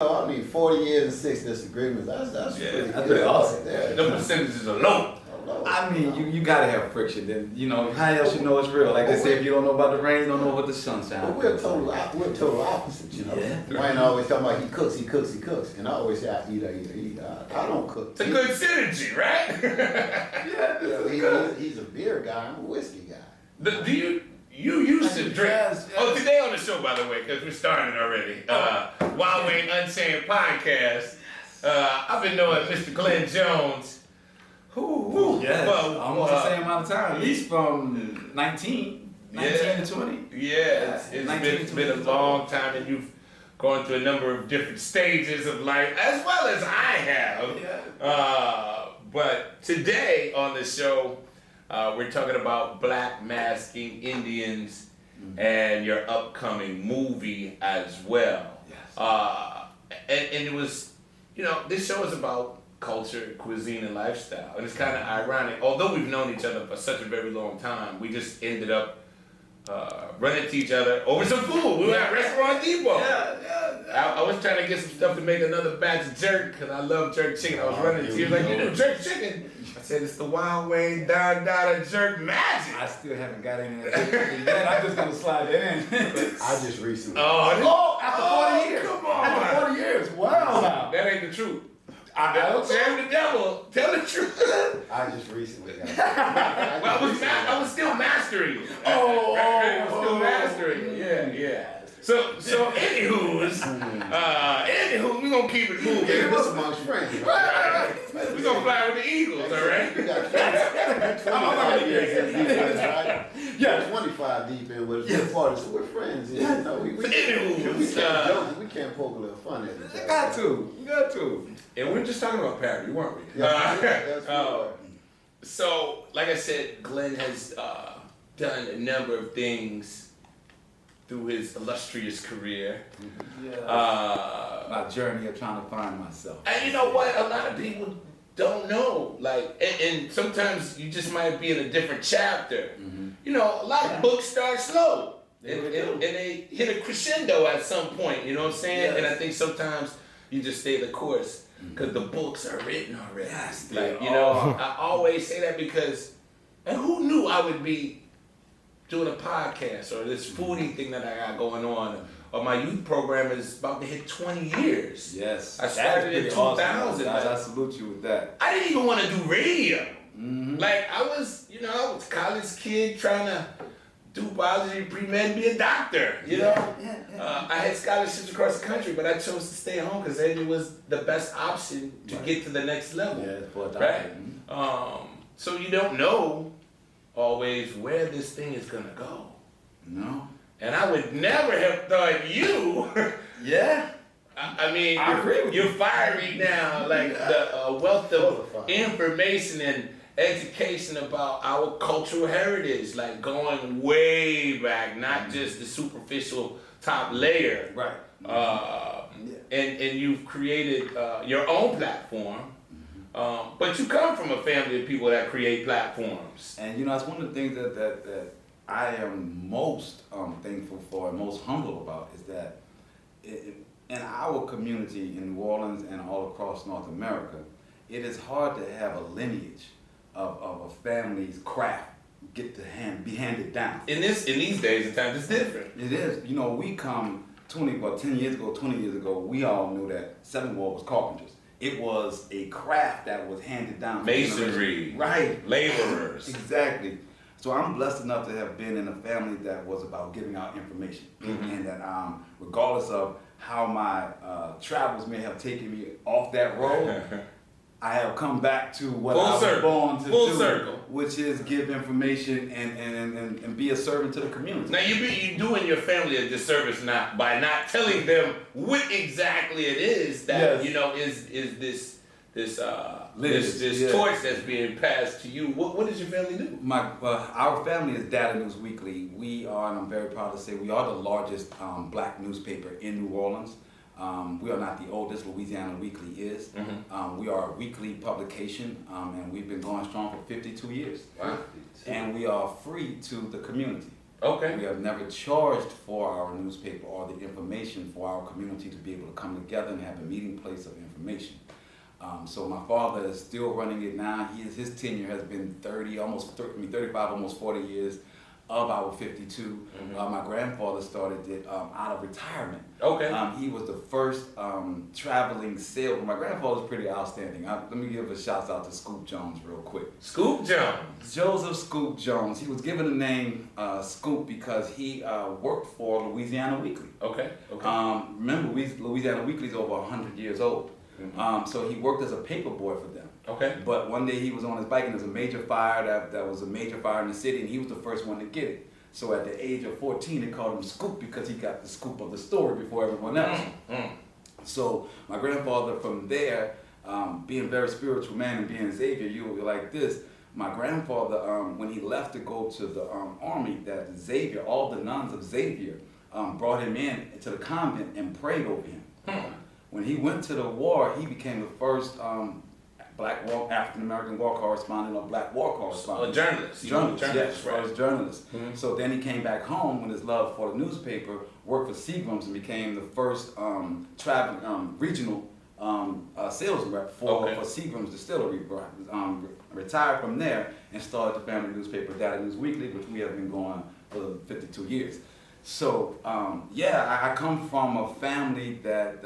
I mean, 40 years and 6 disagreements. That's pretty awesome. The percentages are low. I mean, you gotta have friction. Then how else you know it's real? Like they say, if you don't know about the rain, you don't know what the sunshine. But we're total opposites, Yeah. Wayne always talking about he cooks, and I always say I eat. I don't cook. It's a good synergy, right? He's a beer guy. I'm a whiskey guy. Do you used to drink? Oh, today on the show, by the way, because we're starting already. Wild Wayne Unchained podcast. I've been knowing Mr. Glenn Jones. Yes, almost the same amount of time, at least from 19 to 20. Yeah, it's been a long time, and you've gone through a number of different stages of life, as well as I have. Yeah. But today on the show, we're talking about black masking Indians and your upcoming movie as well. Yes. And it was, this show is about culture, cuisine, and lifestyle. And it's kind of ironic. Although we've known each other for such a very long time, we just ended up running into each other over some food. We were at Restaurant Depot. I was trying to get some stuff to make another batch of jerk because I love jerk chicken. I was running into you like, you do jerk chicken. I said, it's the Wild Wayne Don Dada jerk magic. I still haven't got any of that yet. I'm just going to slide that in. I just recently. After 40 years. Come on. After 40 years. Wow. That ain't the truth. Don't shame the devil. Tell the truth. I just recently got it. Well, I was still mastering it. I was still mastering it. Yeah. So anywho's, we're gonna keep it moving. Yeah, this amongst friends. Right. We're gonna fly with the Eagles, all right? You got 25 years in defense, right? Yeah, 25 deep in with us. We're parties, so we're friends. We can't poke a little fun at each other. You got to. And we were just talking about parody, weren't we? That's So, like I said, Glenn has done a number of things through his illustrious career. My journey of trying to find myself. And you know what? A lot of people don't know. And sometimes you just might be in a different chapter. A lot of books start slow. And they hit a crescendo at some point, you know what I'm saying? Yes. And I think sometimes you just stay the course because the books are written already. Yes, I always say that because, and who knew I would be doing a podcast or this foodie thing that I got going on, or my youth program is about to hit 20 years. Yes. I started in 2000. Awesome. I salute you with that. I didn't even want to do radio. I was a college kid trying to do biology, pre-med, be a doctor, I had scholarships across the country, but I chose to stay home because it was the best option to get to the next level. Yeah, for a doctor. Right? So you don't know always where this thing is going to go. No. And I would never have thought you. Yeah. I mean, I agree with you're fiery now, like the wealth of information and education about our cultural heritage, like going way back, not just the superficial top layer. Right. And you've created your own platform, but you come from a family of people that create platforms. And it's one of the things that I am most thankful for and most humble about is that in our community in New Orleans and all across North America, it is hard to have a lineage of a family's craft be handed down. In these days and times, it's different. It is. We come 20 years ago, we all knew that Seventh Ward was carpenters. It was a craft that was handed down. Masonry. Right. Laborers. Exactly. So I'm blessed enough to have been in a family that was about giving out information. And that regardless of how my travels may have taken me off that road, I have come back to what I was born to do, which is give information and be a servant to the community. Now you're doing your family a disservice now by not telling them what exactly it is that is this torch that's being passed to you. What does your family do? Our family is Data News Weekly. We are, and I'm very proud to say, we are the largest black newspaper in New Orleans. We are not the oldest. Louisiana Weekly is. We are a weekly publication, and we've been going strong for 52 years. Wow. And we are free to the community. Okay. We have never charged for our newspaper or the information for our community to be able to come together and have a meeting place of information. So my father is still running it now. His tenure has been 35, almost 40 years of our 52. My grandfather started it out of retirement. Okay. He was the first traveling salesman. My grandfather was pretty outstanding. Let me give a shout out to Scoop Jones real quick. Scoop Jones. Joseph Scoop Jones. He was given the name Scoop because he worked for Louisiana Weekly. Okay. Remember, Louisiana Weekly is over 100 years old. So he worked as a paper boy for them. Okay. But one day he was on his bike and there was a major fire, that was a major fire in the city, and he was the first one to get it. So at the age of 14, they called him Scoop because he got the scoop of the story before everyone else. So my grandfather from there, being a very spiritual man and being Xavier, you were like this. My grandfather, when he left to go to the army, that Xavier, all the nuns of Xavier, brought him in to the convent and prayed over him. When he went to the war, he became the first African American war correspondent or black war correspondent. A journalist. Yes, right. first journalist. So then he came back home with his love for the newspaper, worked for Seagram's, and became the first regional sales rep for Seagram's Distillery. Retired from there and started the family newspaper, Data News Weekly, which we have been going for 52 years. So I come from a family that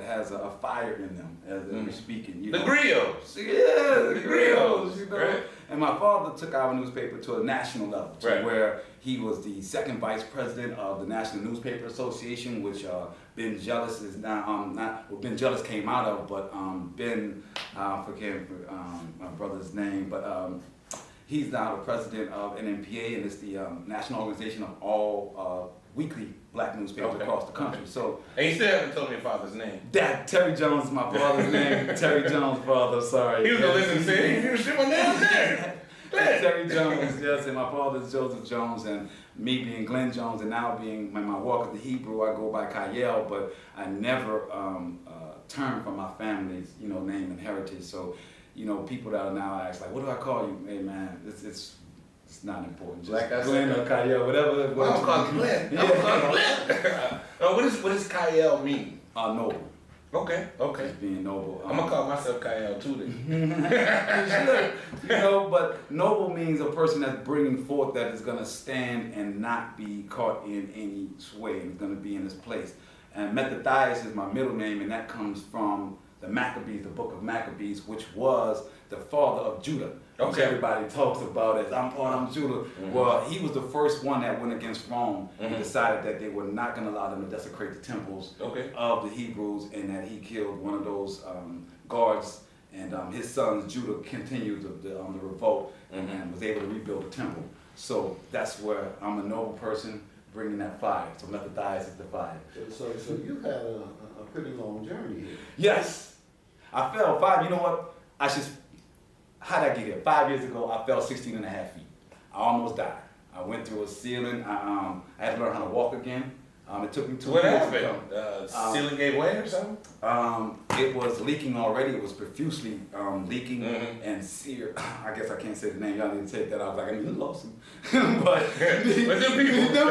has a fire in them, as we're speaking. You the know. griots. Yeah, the griots. You know. Right. And my father took our newspaper to a national level, where he was the second vice president of the National Newspaper Association, which Ben Jealous is now Ben Jealous came out of, but Ben, I forget my brother's name, but. He's now the president of NNPA, and it's the national organization of all weekly black newspapers across the country. So, and you still haven't told me your father's name. Dad, Terry Jones is my father's name. Terry Jones' father, sorry. He was gonna listen and say, you should my damn name. Terry Jones, yes, and my father is Joseph Jones, and me being Glenn Jones, and now being my walk of the Hebrew, I go by Kayel, but I never turned from my family's name and heritage. So. People that are now ask, like, what do I call you? Hey, man, it's not important. Just like Glenn or Kyle, whatever. I'm calling Glenn. I'm calling Glenn. What does Kyle mean? Noble. Okay. Just being noble. I'm going to call myself Kyle, too, then. But noble means a person that's bringing forth that is going to stand and not be caught in any sway and is going to be in his place. And Methodist is my middle name, and that comes from the Maccabees, the book of Maccabees, which was the father of Judah. Which everybody talks about as I'm Judah. Well, he was the first one that went against Rome and decided that they were not going to allow them to desecrate the temples of the Hebrews, and that he killed one of those guards, and his sons Judah continued the revolt and was able to rebuild the temple. So that's where I'm a noble person bringing that fire. So Methodist is the fire. So you had a pretty long journey here. Yes. I fell 5, you know what? How did I get here? 5 years ago, I fell 16 and a half feet. I almost died. I went through a ceiling. I had to learn how to walk again. It took me 2 years. What happened? Ceiling gave way or something? It was leaking already. It was profusely leaking and seared. I guess I can't say the name. Y'all need to take that out. I was like, I need to lose them. But them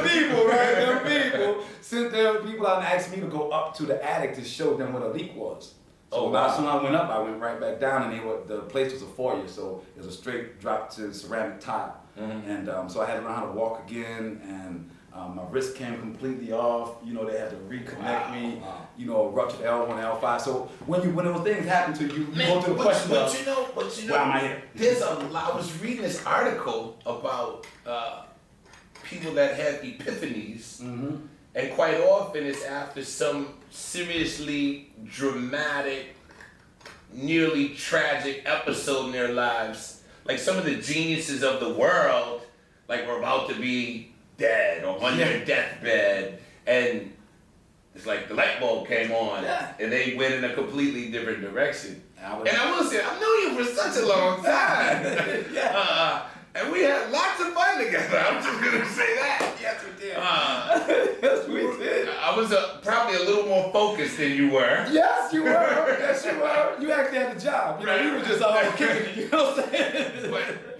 people, right? Them people sent their people out and asked me to go up to the attic to show them what a leak was. So as soon as I went up, I went right back down, and the place was a foyer, so it was a straight drop to ceramic tile. And so I had to learn how to walk again, and my wrist came completely off. They had to reconnect me. Ruptured L1, L5. So when those things happen to you, you go through the question of, why am I here? There's a lot. I was reading this article about people that have epiphanies. And quite often it's after some seriously dramatic, nearly tragic episode in their lives. Like some of the geniuses of the world, like were about to be dead or on their deathbed. And it's like the light bulb came on and they went in a completely different direction. And I will say, I've known you for such a long time. And we had lots of fun together. I'm just gonna say that. Yes, we did. Yes, we did. I was probably a little more focused than you were. Yes, you were. Yes, you were. You actually had the job. You know, you were just all kicking it. You know what I'm saying? But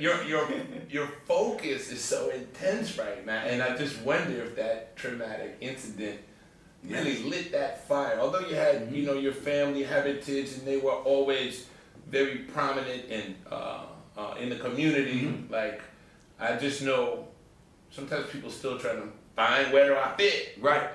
your focus is so intense right now, and I just wonder if that traumatic incident really lit that fire. Although you had, you know, your family heritage, and they were always very prominent in the community. Like, I just know sometimes people still try to find where do I fit. Right.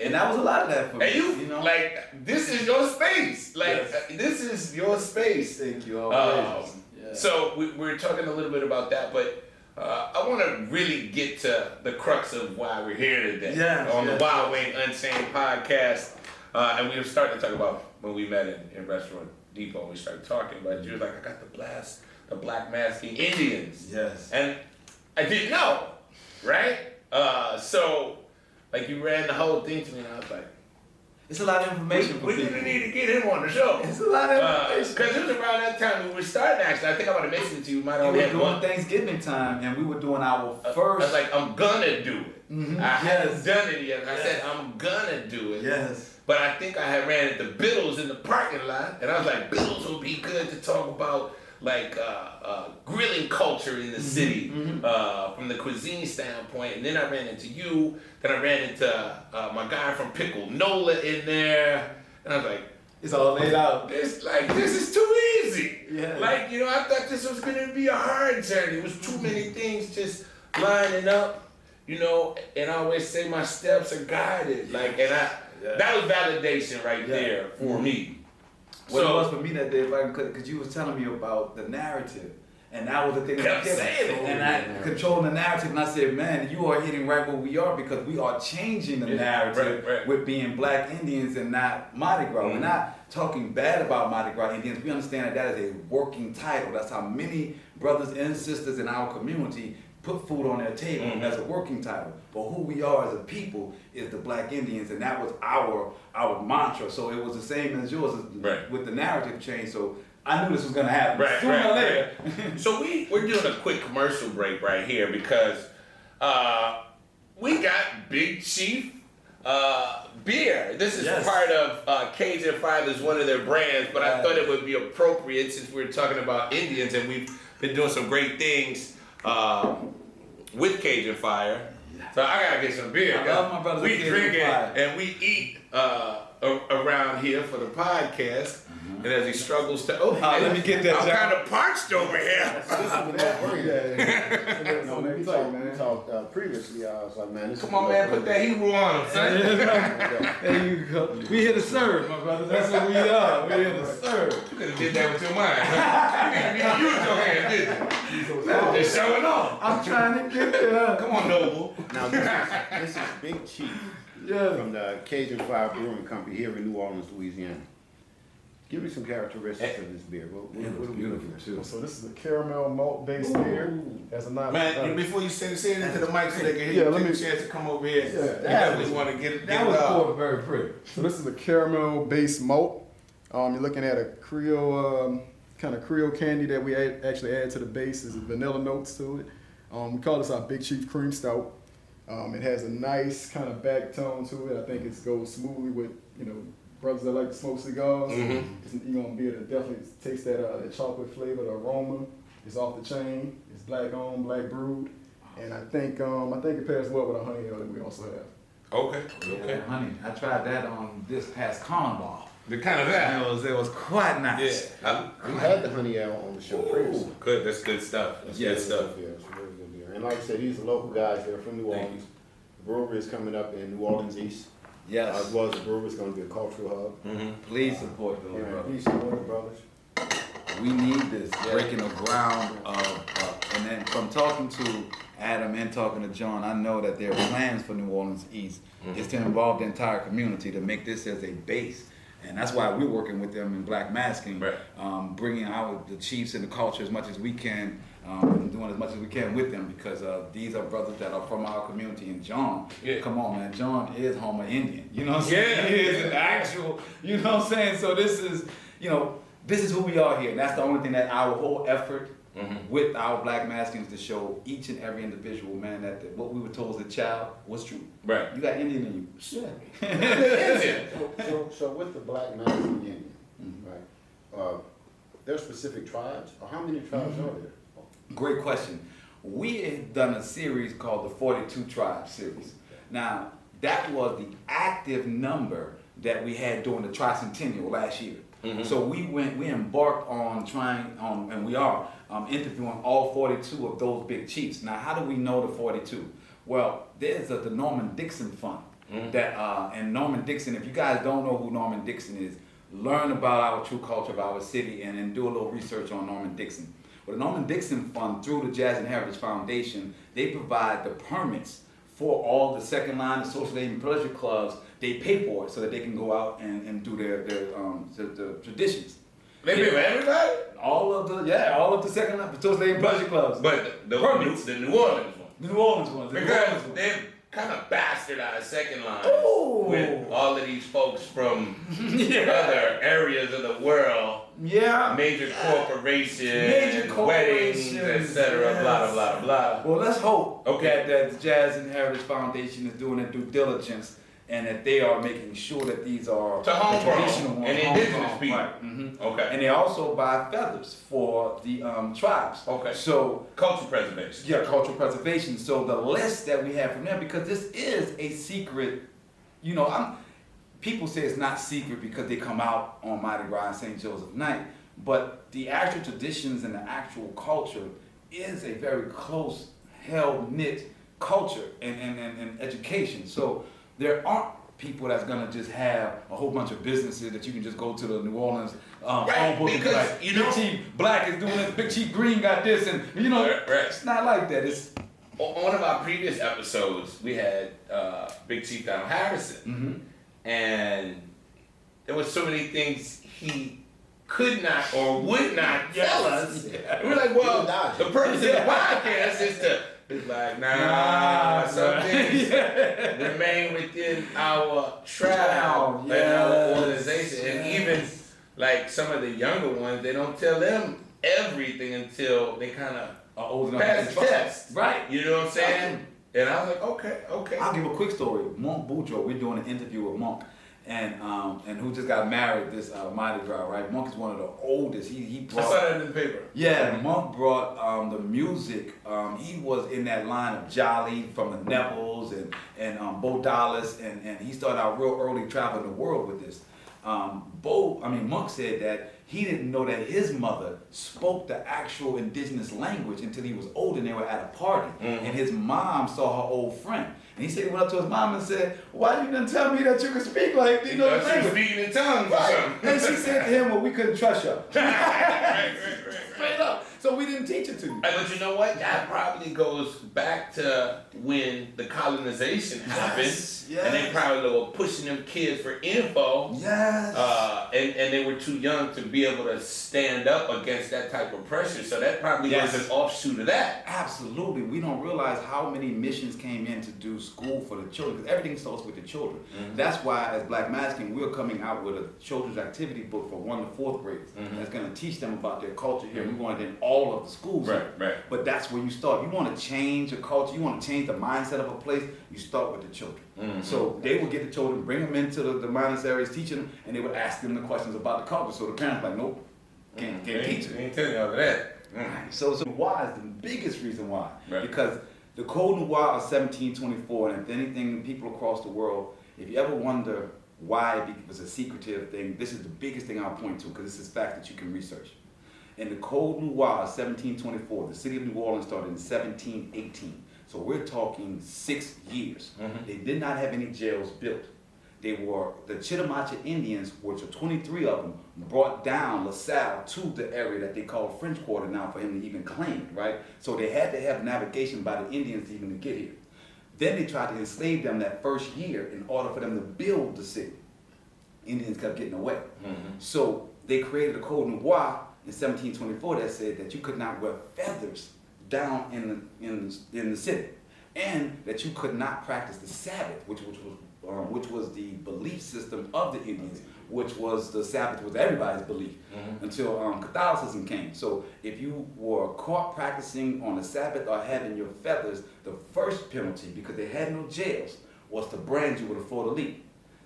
And that was a lot of that for me. And you know, like, this is your space. Like, Yes. this is your space. Thank you always. So we're talking a little bit about that, but I want to really get to the crux of why we're here today on the Wild Wayne Unchained podcast. And we were starting to talk about when we met in Restaurant Depot. We started talking about it. You were like, I got the black masking Indians. Yes. And I didn't know, right? So, like, you ran the whole thing to me, and I was like, it's a lot of information for we're people. going to need to get him on the show. It's a lot of information. Because it was around that time when we were starting, actually. I think I would have mentioned it to you. We might have We only were had doing one. Thanksgiving time, and we were doing our I first. was like, I'm gonna do it. Mhm. I hadn't Yes. done it yet. And I Yes. said, I'm gonna do it. Yes. But I think I had ran into Biddles in the parking lot, and I was like, Biddles would be good to talk about, like, grilling culture in the city from the cuisine standpoint. And then I ran into you. Then I ran into my guy from Pickle Nola in there, and I was like, It's all laid out. this is too easy. Yeah. Like, you know, I thought this was gonna be a hard journey. It was too many things just lining up, you know, and I always say my steps are guided. Like, and that was validation right there for me. What it was for me that day, if I could, because you was telling me about the narrative, and that was the thing that Kept kept saying it. and I controlling the narrative, and I said, man, you are hitting right where we are, because we are changing the narrative right. with being black Indians and not Mardi Gras. We're not talking bad about Mardi Gras Indians. We understand that is a working title. That's how many brothers and sisters in our community put food on their table as a working title. But who we are as a people is the black Indians, and that was our mantra. So it was the same as yours with the narrative change. So I knew this was gonna happen sooner or later. So we're doing a quick commercial break right here because we got Big Chief beer. This is part of Cajun Father's, one of their brands, but I thought it would be appropriate since we're talking about Indians and we've been doing some great things with Cajun Fire. So I gotta get some beer. I love my brothers We with drink Cajun it Fire. and we eat around here for the podcast. And as he struggles to let me get that, I'm John. kind of parched over here. No, we talked previously. I was like, man, this Come on, man, put that Hebrew on him, son. There you go. We here to serve, my brother. That's what we are. We're here to serve. You could have did that with your mind. You used your hand, didn't you? They're showing off. I'm trying to get there. Come on, Noble. Now, this is Big Chief Yeah. from the Cajun Fire Brewing Company here in New Orleans, Louisiana. Give me some characteristics of this beer. What are we looking at? too. So this is a caramel malt based beer. Has a Man, before you say it into the mic so they can hear Yeah, you, let take me- a chance to come over here. Yeah, You definitely want to get That it was out. poured very pretty. So this is a caramel based malt. You're looking at a Creole kind of Creole candy that we actually add to the base. There's vanilla notes to it. We call this our Big Chief Cream Stout. It has a nice kind of back tone to it. I think it goes smoothly with, you know, brothers that like to smoke cigars. You're gonna be able to definitely taste that chocolate flavor, the aroma. It's off the chain. It's black owned, black brewed, and I think it pairs well with our honey ale that we also have. Okay. Okay, honey, I tried that on this past carnival. The kind of that. It was quite nice. Yeah. We had the honey ale on the show previously. Good. That's good stuff. That's good stuff. Yeah, it's really good beer. And like I said, these are local guys. They're from New Orleans. The brewery is coming up in New Orleans East. Yes. As well as the brewery is going to be a cultural hub. Please support those Yeah, brothers. please support the brothers. We need this breaking the ground and then from talking to Adam and talking to John, I know that their plans for New Orleans East is to involve the entire community to make this as a base. And that's why we're working with them in Black Masking, bringing out the chiefs and the culture as much as we can, and doing as much as we can with them, because these are brothers that are from our community. And John, come on, man, John is Homer Indian. You know what I'm saying? He is an actual, you know what I'm saying? So this is, this is who we are here. And that's the only thing that our whole effort with our black maskings to show each and every individual, man, that what we were told as a child was true. Right. You got Indian in you. So with the black mask Indian, right? There's specific tribes, or how many tribes are there? Great question. We had done a series called the 42 Tribes series. Now, that was the active number that we had during the tricentennial last year. So we embarked on and we are interviewing all 42 of those big chiefs. Now, how do we know the 42? Well, there's the Norman Dixon Fund and Norman Dixon, if you guys don't know who Norman Dixon is, learn about our true culture of our city and then do a little research on Norman Dixon. Well, the Norman Dixon Fund, through the Jazz and Heritage Foundation, they provide the permits for all the second line associated pleasure clubs. They pay for it so that they can go out and do the traditions. They pay for everybody? All of the second line associated pleasure clubs. But the New Orleans one. The New Orleans ones. Because they've kind of bastardized second line with all of these folks from other areas of the world. Yeah. Major corporations, weddings, etc. Blah, blah, blah. Well, let's hope that the Jazz and Heritage Foundation is doing their due diligence and that they are making sure that these are traditional ones and indigenous people. Right. Okay. And they also buy feathers for the tribes. Okay. So cultural preservation. Yeah, cultural preservation. So the list that we have from them, because this is a secret, people say it's not secret because they come out on Mardi Gras and St. Joseph Night, but the actual traditions and the actual culture is a very close held knit culture and education. So there aren't people that's gonna just have a whole bunch of businesses that you can just go to the New Orleans phone book and be like, Big Chief Black is doing this, Big Chief Green got this, and it's not like that. It's on one of our previous episodes we had Big Chief Donald Harrison, and there was so many things he could not or would not tell us. And we're like, well, the purpose of the podcast is to. It's like, some things remain within our tribe and our organization. And even like some of the younger ones, they don't tell them everything until they kind of pass the test. Right. You know what I'm saying? And I was like, okay. I'll give a quick story. Monk Boudreaux, we're doing an interview with Monk. And who just got married this Mardi Gras, right? Monk is one of the oldest. He brought. I saw that in the paper. Yeah, Monk brought the music. He was in that line of Jolly from the Neville's and Bo Dallas, and he started out real early traveling the world with this. Monk said that he didn't know that his mother spoke the actual indigenous language until he was old and they were at a party. And his mom saw her old friend. And he said he went up to his mom and said, why you didn't tell me that you could speak like, the language? She was speaking in tongues or something. And she said to him, well, we couldn't trust you. right. Straight up. So we didn't teach it to you. But you know what? That probably goes back to when the colonization happened. Yes. And they probably were pushing them kids for info. Yes. And they were too young to be able to stand up against that type of pressure. So that probably was an offshoot of that. Absolutely. We don't realize how many missions came in to do school for the children, because everything starts with the children. That's why, as Black Masking, we're coming out with a children's activity book for 1 to 4th graders that's going to teach them about their culture here. We want it in all of the schools. Right. But that's where you start. You want to change a culture, you want to change the mindset of a place, you start with the children. So they would get the children, bring them into the monasteries, teaching them, and they would ask them the questions about the culture. So the parents were like, nope, can't teach it. Ain't telling you all of that. Right. So why is the biggest reason why? Right. Because the Code Noir of 1724, and if anything, people across the world, if you ever wonder why it was a secretive thing, this is the biggest thing I'll point to, because this is fact that you can research. In the Code Noir of 1724, the city of New Orleans started in 1718. So we're talking 6 years. They did not have any jails built. They were, the Chitimacha Indians, which are 23 of them, brought down LaSalle to the area that they call French Quarter now for him to even claim it, right? So they had to have navigation by the Indians even to get here. Then they tried to enslave them that first year in order for them to build the city. Indians kept getting away. So they created a Code Noir in 1724 that said that you could not wear feathers down in the city, and that you could not practice the Sabbath, which was the belief system of the Indians, which was the Sabbath was everybody's belief until Catholicism came. So if you were caught practicing on the Sabbath or having your feathers, the first penalty, because they had no jails, was to brand you with a fleur-de-lis.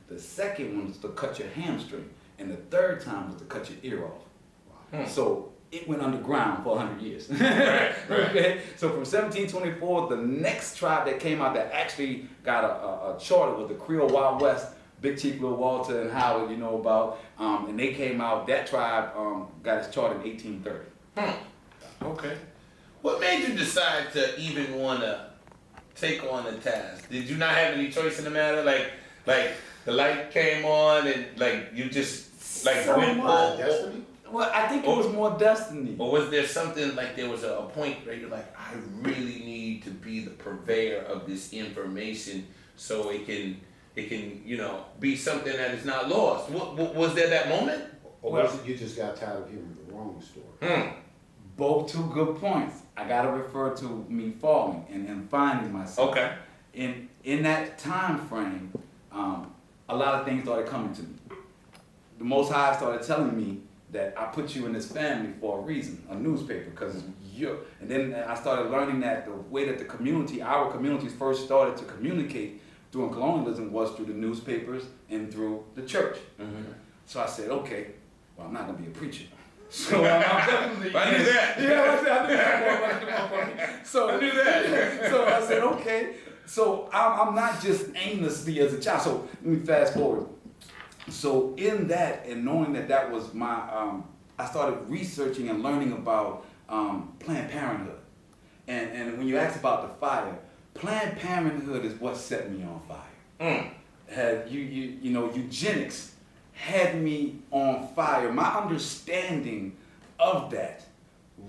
The second one was to cut your hamstring, and the third time was to cut your ear off. So it went underground for 100 years. Right. Okay? So from 1724, the next tribe that came out that actually got a charter was the Creole Wild West, Big Chief Lil Walter and Howard, you know about, and they came out, that tribe got its charter in 1830. Okay. What made you decide to even want to take on the task? Did you not have any choice in the matter? Like the light came on and like you just like went Destiny? Well, I think it was more destiny. Or was there something like there was a point where you're like, I really need to be the purveyor of this information so it can be something that is not lost. What was there that moment? Or was it you just got tired of hearing the wrong story? Both two good points. I gotta refer to me falling and finding myself. Okay. In that time frame, a lot of things started coming to me. The Most High started telling me that I put you in this family for a reason, a newspaper, because you're. And then I started learning that the way that our communities first started to communicate during colonialism was through the newspapers and through the church. So I said, okay, well, I'm not gonna be a preacher. So I'm definitely. I knew that. Yeah, I knew that. So I knew that. So I said, okay. So I'm not just aimlessly as a child. So let me fast forward. So in that and knowing that was my, I started researching and learning about Planned Parenthood. And when you ask about the fire, Planned Parenthood is what set me on fire. Had eugenics had me on fire. My understanding of that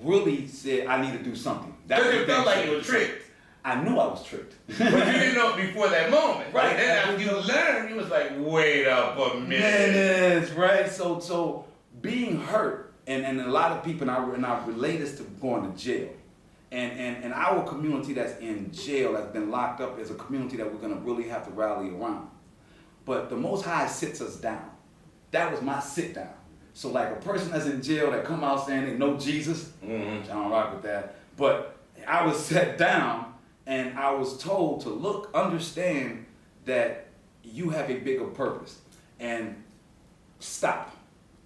really said I need to do something. Because it felt like you were tricked. I knew I was tricked. But you didn't know it before that moment. Right. Then after you learned, you was like, wait up a minute. Minutes, right? So being hurt, and a lot of people, and I relate this to going to jail. And our community that's in jail, that's been locked up, is a community that we're gonna really have to rally around. But the Most High sits us down. That was my sit down. So like a person that's in jail that come out saying they know Jesus, I don't rock with that. But I was set down and I was told to look, understand that you have a bigger purpose and stop.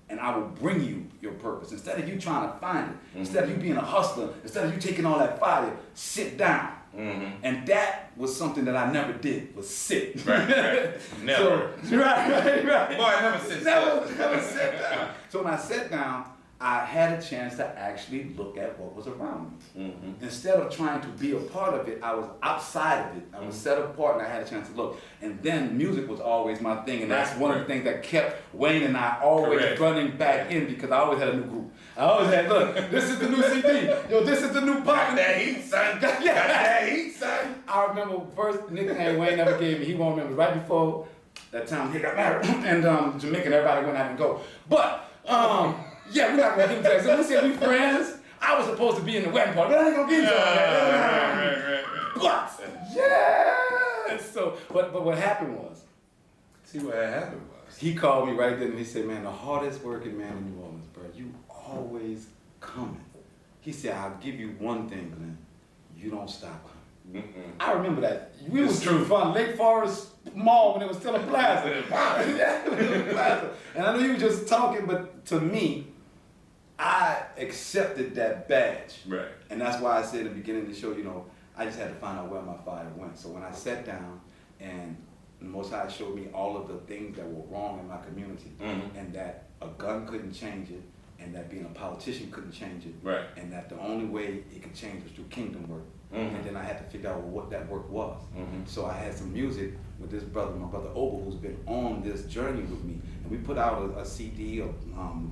And I will bring you your purpose. Instead of you trying to find it, instead of you being a hustler, instead of you taking all that fire, sit down. And that was something that I never did, was sit. Right. Never. So, right. Boy, I never sit still. Never sat down. So when I sat down, I had a chance to actually look at what was around me. Instead of trying to be a part of it, I was outside of it. I was set apart and I had a chance to look. And then music was always my thing, and that's one of the things that kept Wayne and I always running back in, because I always had a new group. I always had, look, this is the new CD. Yo, this is the new pop. Got that heat, son. Got that heat, son. I remember first nickname Wayne ever gave me, he won't remember, right before that time he got married. And Jamaican, everybody went out and go. But, yeah, we're not gonna get into that. So we said we friends. I was supposed to be in the wedding party, but I ain't gonna get into all that. But yeah. So, but what happened was, he called me right then and he said, man, the hardest working man in New Orleans, bro, you always coming. He said, I'll give you one thing, Glenn. You don't stop coming. I remember that. We was true fun. Lake Forest Mall when it was still a plaza. Yeah, it was a plaza. And I know you were just talking, but to me, I accepted that badge. Right. And that's why I said at the beginning of the show, I just had to find out where my fire went. So when I sat down and the Most High showed me all of the things that were wrong in my community, and that a gun couldn't change it, and that being a politician couldn't change it, right, and that the only way it could change was through kingdom work. And then I had to figure out what that work was. So I had some music with this brother, my brother Oba, who's been on this journey with me. And we put out a CD, a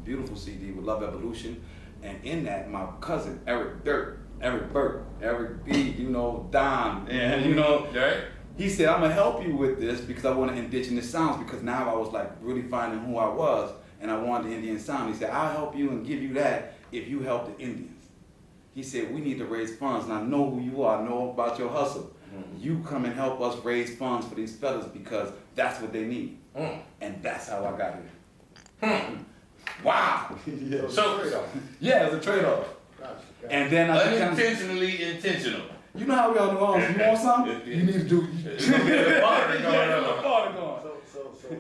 beautiful CD with Love Evolution. And in that, my cousin, Eric Burt, Eric B, Don, right. He said, I'm gonna help you with this because I want indigenous sounds, because now I was like really finding who I was and I wanted the Indian sound. He said, I'll help you and give you that if you help the Indians. He said, we need to raise funds, and I know who you are, I know about your hustle. You come and help us raise funds for these fellas because that's what they need. And that's how I got here. Wow. Yeah. So Yeah, it's a trade-off. Gotcha. And then I become, unintentionally intentional. you know how we all know, you want something? You need to do. There's a bit of party going There's a on. party going.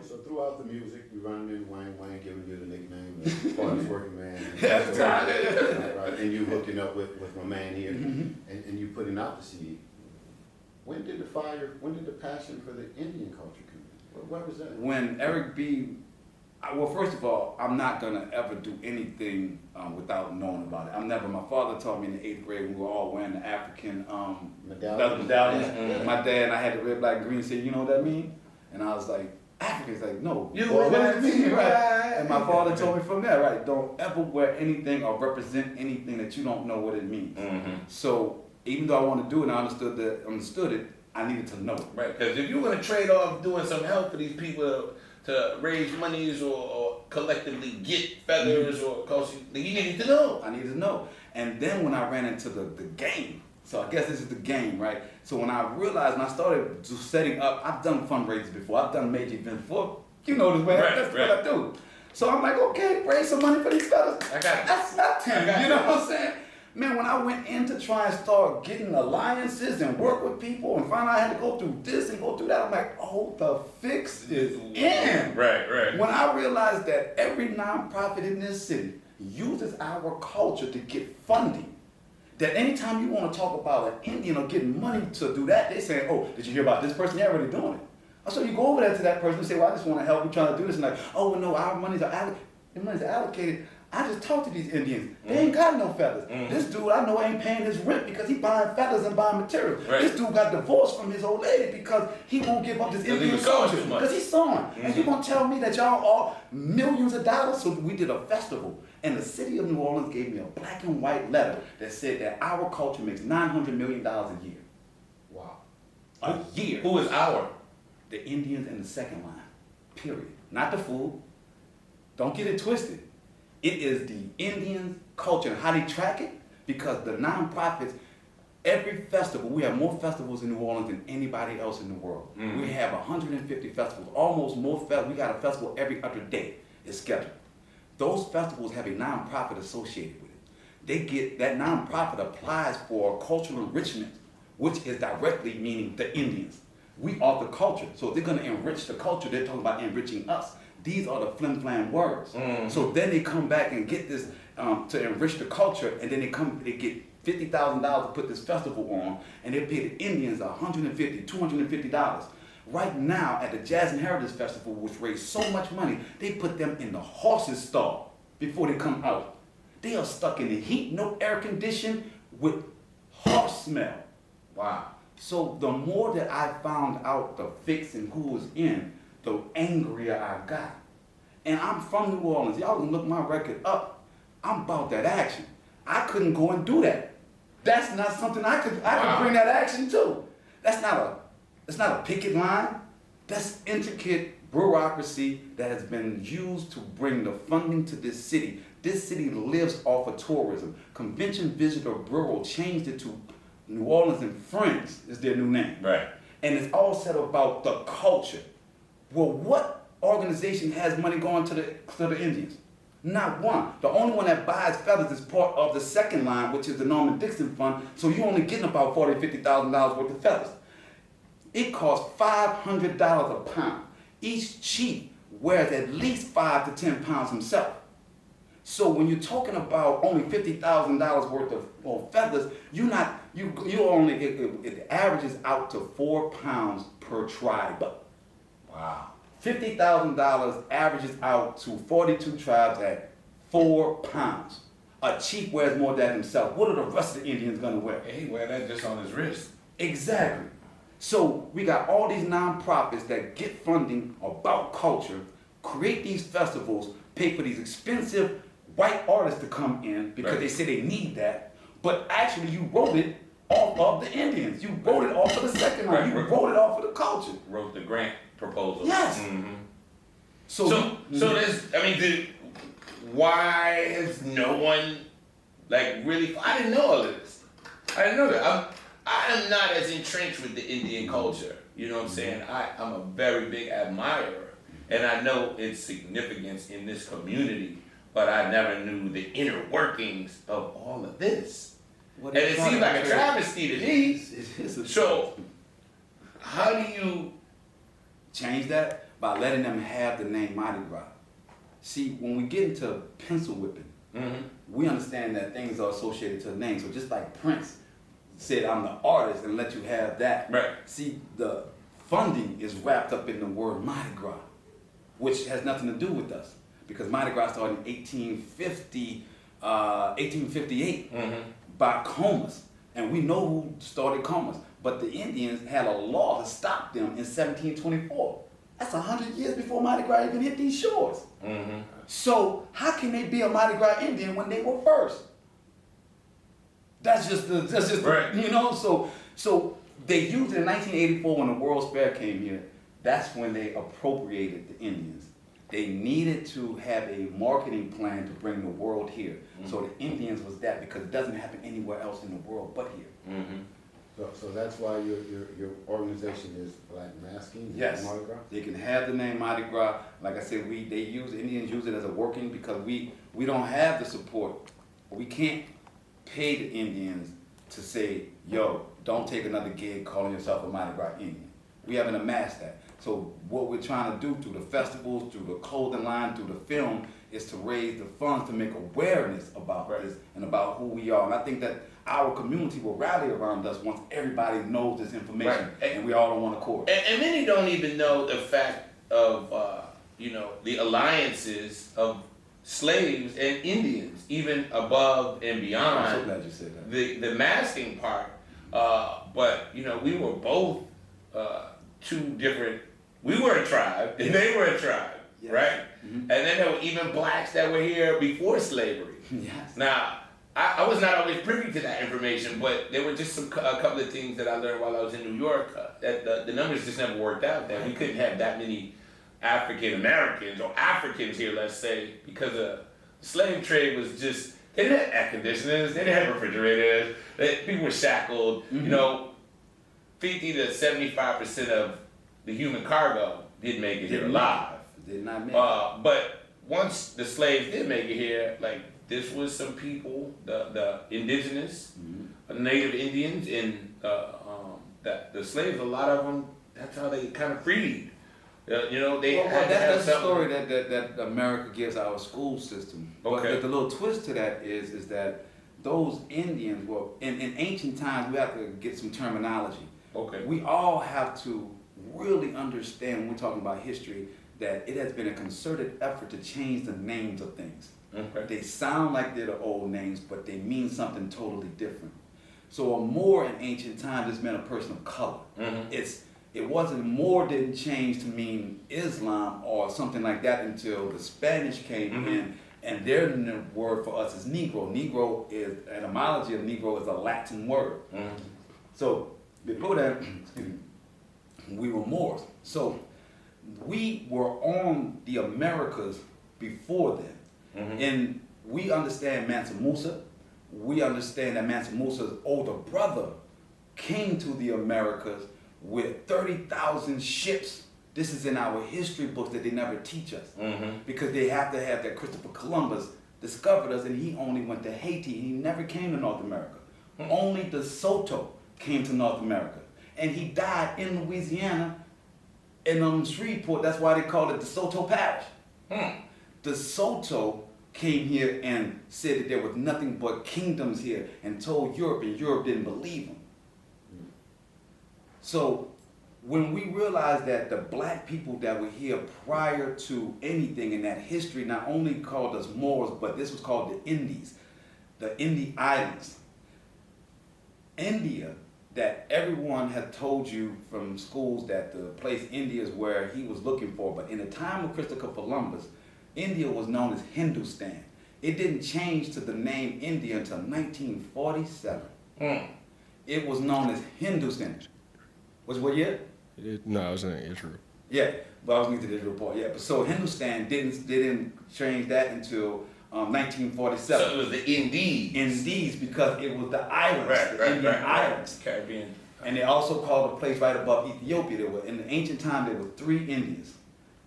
So throughout the music, we run in Wayne giving you the nickname, the Party's Working Man. That's right. Right, and you hooking up with my man here, and you putting out the CD. When did the passion for the Indian culture come in? Where was that? When Eric B, well, first of all, I'm not gonna ever do anything without knowing about it. My father taught me in the 8th grade when we were all wearing the African leather medallions. Mhm. My dad and I had the red, black, and green. Said, you know what that mean? And I was like, African's like, no. You what wear does it mean, that, right? right. And my father told me from there, right? Don't ever wear anything or represent anything that you don't know what it means. Mm-hmm. So even though I want to do it, and I understood it, I needed to know it. Right, because if you're gonna trade off doing some help for these people to raise monies or collectively get feathers or culture, then you needed to know. I needed to know. And then when I ran into the game, so I guess this is the game, right? So when I realized, and I started setting up, I've done fundraisers before, I've done major events before, you know this way, that's what I do. So I'm like, okay, raise some money for these fellas. I got it. That's nothing, you know what I'm saying? Man, when I went in to try and start getting alliances and work with people and find out I had to go through this and go through that, I'm like, oh, the fix is in. Right. When I realized that every nonprofit in this city uses our culture to get funding, that anytime you want to talk about an Indian or getting money to do that, they say, oh, did you hear about this person? They're already doing it. So you go over there to that person and say, well, I just want to help you trying to do this. And like, oh, well, no, our monies are allocated. I just talked to these Indians. They ain't got no feathers. This dude I know ain't paying his rent because he buying feathers and buying materials. Right. This dude got divorced from his old lady because he won't give up this Because he Indian was sewing culture. too much. Because he's sewing. And you gonna tell me that y'all are millions of dollars? So we did a festival. And the city of New Orleans gave me a black and white letter that said that our culture makes $900 million a year. Wow. A year. Who is our? The Indians in the second line. Period. Not the food. Don't get it twisted. It is the Indian culture and how they track it, because the nonprofits, every festival, we have more festivals in New Orleans than anybody else in the world. We have 150 festivals, almost more festivals. We got a festival every other day. It's scheduled. Those festivals have a nonprofit associated with it. They get, that nonprofit applies for cultural enrichment, which is directly meaning the Indians. We are the culture. So if they're gonna enrich the culture, they're talking about enriching us. These are the flim-flam words. So then they come back and get this to enrich the culture, and then they get $50,000 to put this festival on, and they pay the Indians $150, $250. Right now at the Jazz and Heritage Festival, which raised so much money, they put them in the horse's stall before they come out. They are stuck in the heat, no air condition, with horse smell. Wow. So the more that I found out the fix and who was in, the angrier I got. And I'm from New Orleans. Y'all can look my record up. I'm about that action. I couldn't go and do that. That's not something I could bring that action to. It's not a picket line. That's intricate bureaucracy that has been used to bring the funding to this city. This city lives off of tourism. Convention Visitor Bureau changed it to New Orleans and Friends is their new name. Right. And it's all said about the culture. Well, what organization has money going to the Indians? Not one. The only one that buys feathers is part of the second line, which is the Norman Dixon Fund. So you're only getting about $40,000, $50,000 worth of feathers. It costs $500 a pound. Each chief wears at least 5 to 10 pounds himself. So when you're talking about only $50,000 worth of feathers, it averages out to 4 pounds per tribe. Wow. $50,000 averages out to 42 tribes at 4 pounds. A chief wears more than himself. What are the rest of the Indians gonna wear? He wear that just on his wrist. Exactly. So we got all these nonprofits that get funding about culture, create these festivals, pay for these expensive white artists to come in because they say they need that, but actually you wrote it off of the Indians. You wrote it off of the second line. You wrote it off of the culture. Wrote the grant proposal. Yes. Mm-hmm. So there's, why has no one, really, I didn't know all of this. I didn't know that. I am not as entrenched with the Indian culture. You know what I'm saying? I'm a very big admirer and I know its significance in this community, but I never knew the inner workings of all of this. Well, And it seems like a travesty to me. It is a So, how do you? change that by letting them have the name Mardi Gras. See, when we get into pencil whipping, we understand that things are associated to a name. So just like Prince said, I'm the artist, and let you have that. Right. See, the funding is wrapped up in the word Mardi Gras, which has nothing to do with us. Because Mardi Gras started in 1858 by Comas. And we know who started Comas. But the Indians had a law to stop them in 1724. That's 100 years before Mardi Gras even hit these shores. So how can they be a Mardi Gras Indian when they were first? That's just Right. you know. So they used it in 1984 when the World's Fair came here. That's when they appropriated the Indians. They needed to have a marketing plan to bring the world here. So the Indians was that, because it doesn't happen anywhere else in the world but here. So that's why your organization is Black Masking? Yes. Mardi Gras? They can have the name Mardi Gras. Like I said, Indians use it as a working, because we don't have the support. We can't pay the Indians to say, yo, don't take another gig calling yourself a Mardi Gras Indian. We haven't amassed that. So what we're trying to do through the festivals, through the clothing line, through the film, is to raise the funds to make awareness about this and about who we are. And I think that our community will rally around us once everybody knows this information, Right. and we all on one accord. And many don't even know the fact of the alliances of slaves and Indians, even above and beyond. I'm so glad you said that. The masking part. But we were both two different. We were a tribe, and they were a tribe, Yes. right? And then there were even blacks that were here before slavery. Yes. Now, I was not always privy to that information, but there were just a couple of things that I learned while I was in New York, that the numbers just never worked out, that we couldn't have that many African Americans or Africans here, let's say, because the slave trade was just, they didn't have air conditioners, they didn't have refrigerators, people were shackled. 50 to 75% of the human cargo didn't make it here alive. Did not make it. But once the slaves did make it here, like, this was some people, the indigenous, native Indians, and that the slaves, a lot of them, that's how they kind of freed. They had to have That's the something. story that America gives our school system. Okay. But the little twist to that is that those Indians were, in ancient times, we have to get some terminology. Okay. We all have to really understand, when we're talking about history, that it has been a concerted effort to change the names of things. Okay. They sound like they're the old names, but they mean something totally different. So a Moor in ancient times just meant a person of color. It wasn't, Moor didn't change to mean Islam or something like that until the Spanish came in, and their word for us is Negro. Negro is, an etymology of Negro is a Latin word. So before that, excuse me, we were Moors. So we were on the Americas before then. And we understand Mansa Musa. We understand that Mansa Musa's older brother came to the Americas with 30,000 ships. This is in our history books that they never teach us. Because they have to have that Christopher Columbus discovered us, and he only went to Haiti. He never came to North America. Only De Soto came to North America. And he died in Louisiana in Shreveport. That's why they call it De Soto Parish. De Soto came here and said that there was nothing but kingdoms here, and told Europe, and Europe didn't believe him. So when we realized that the black people that were here prior to anything in that history not only called us Moors, but this was called the Indies, the Indie Islands. India, that everyone had told you from schools that the place India is where he was looking for, but in the time of Christopher Columbus, India was known as Hindustan. It didn't change to the name India until 1947. It was known as Hindustan. Was what year? No, I was in Israel. Yeah, but I was going to the Israel part. Yeah, but so Hindustan didn't change that until 1947. So it was the Indies. Indies, because it was the islands, the Indian islands. Caribbean. And they also called a place right above Ethiopia. There were, in the ancient time, there were 3 Indias.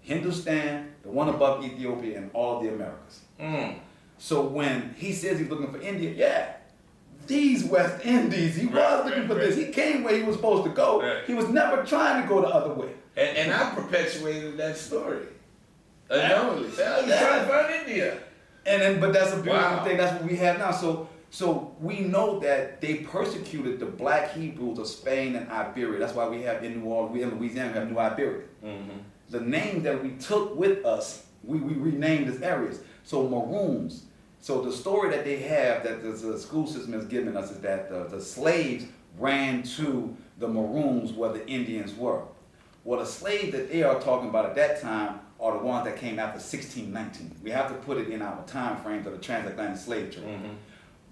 Hindustan, the one above Ethiopia, and all of the Americas. So when he says he's looking for India, yeah, these West Indies, he was looking for this. He came where he was supposed to go. Right. He was never trying to go the other way. And I perpetuated that story. Unknowingly. He's trying to find India. And then, but that's a beautiful Wow. thing. That's what we have now. So we know that they persecuted the black Hebrews of Spain and Iberia. That's why we have in New Orleans, we in Louisiana, we have New Iberia. The names that we took with us, we renamed as areas. So Maroons. So the story that they have that the school system has given us is that the slaves ran to the Maroons where the Indians were. Well, the slaves that they are talking about at that time are the ones that came after 1619. We have to put it in our time frames of the transatlantic slave trade.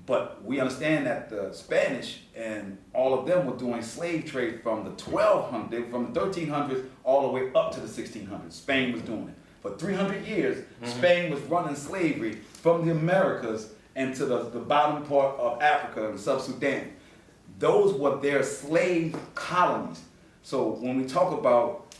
But we understand that the Spanish and all of them were doing slave trade from the 1200s, from the 1300s all the way up to the 1600s. Spain was doing it. For 300 years, Spain was running slavery from the Americas and to the bottom part of Africa and Sub-Sudan. Those were their slave colonies. So when we talk about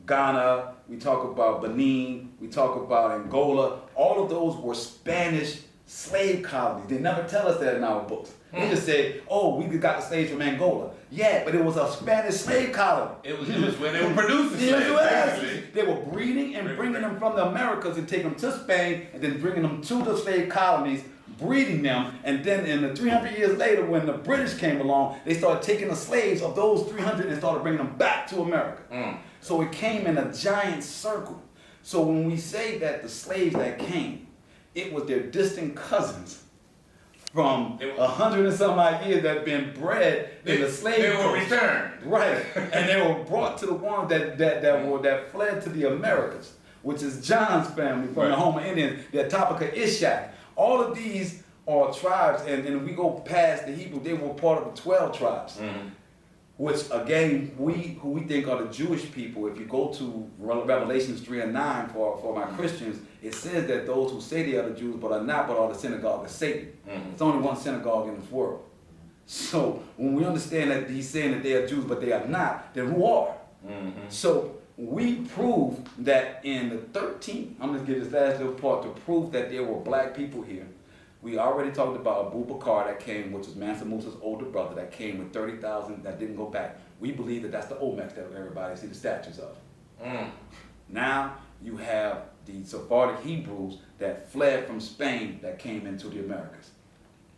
Ghana, we talk about Benin, we talk about Angola, all of those were Spanish slave colonies. They never tell us that in our books. They just say, oh, we got the slaves from Angola. Yeah, but it was a Spanish slave colony. It was when they were producing slaves, Yes, basically. they were breeding and bringing them from the Americas and taking them to Spain and then bringing them to the slave colonies, breeding them, and then in the 300 years later when the British came along, they started taking the slaves of those 300 and started bringing them back to America. So it came in a giant circle. So when we say that the slaves that came, it was their distant cousins from 100 and some odd years that had been bred in the slave They were coast. returned. Right, and they were brought to the ones that fled to the Americas, which is John's family from the Homer Indians, the Atopeka Ishak. All of these are tribes, and if we go past the Hebrew, they were part of the 12 tribes. Which again, who we think are the Jewish people, if you go to Revelations 3 and 9 for my Christians, it says that those who say they are the Jews but are not, but are the synagogue of Satan. It's only one synagogue in this world. So when we understand that he's saying that they are Jews but they are not, then who are? So we prove that in the 13th, I'm going to give this last little part to prove that there were black people here. We already talked about Abu Bakr that came, which was Mansa Musa's older brother, that came with 30,000 that didn't go back. We believe that that's the Olmecs that everybody see the statues of. Now you have the Sephardic Hebrews that fled from Spain that came into the Americas.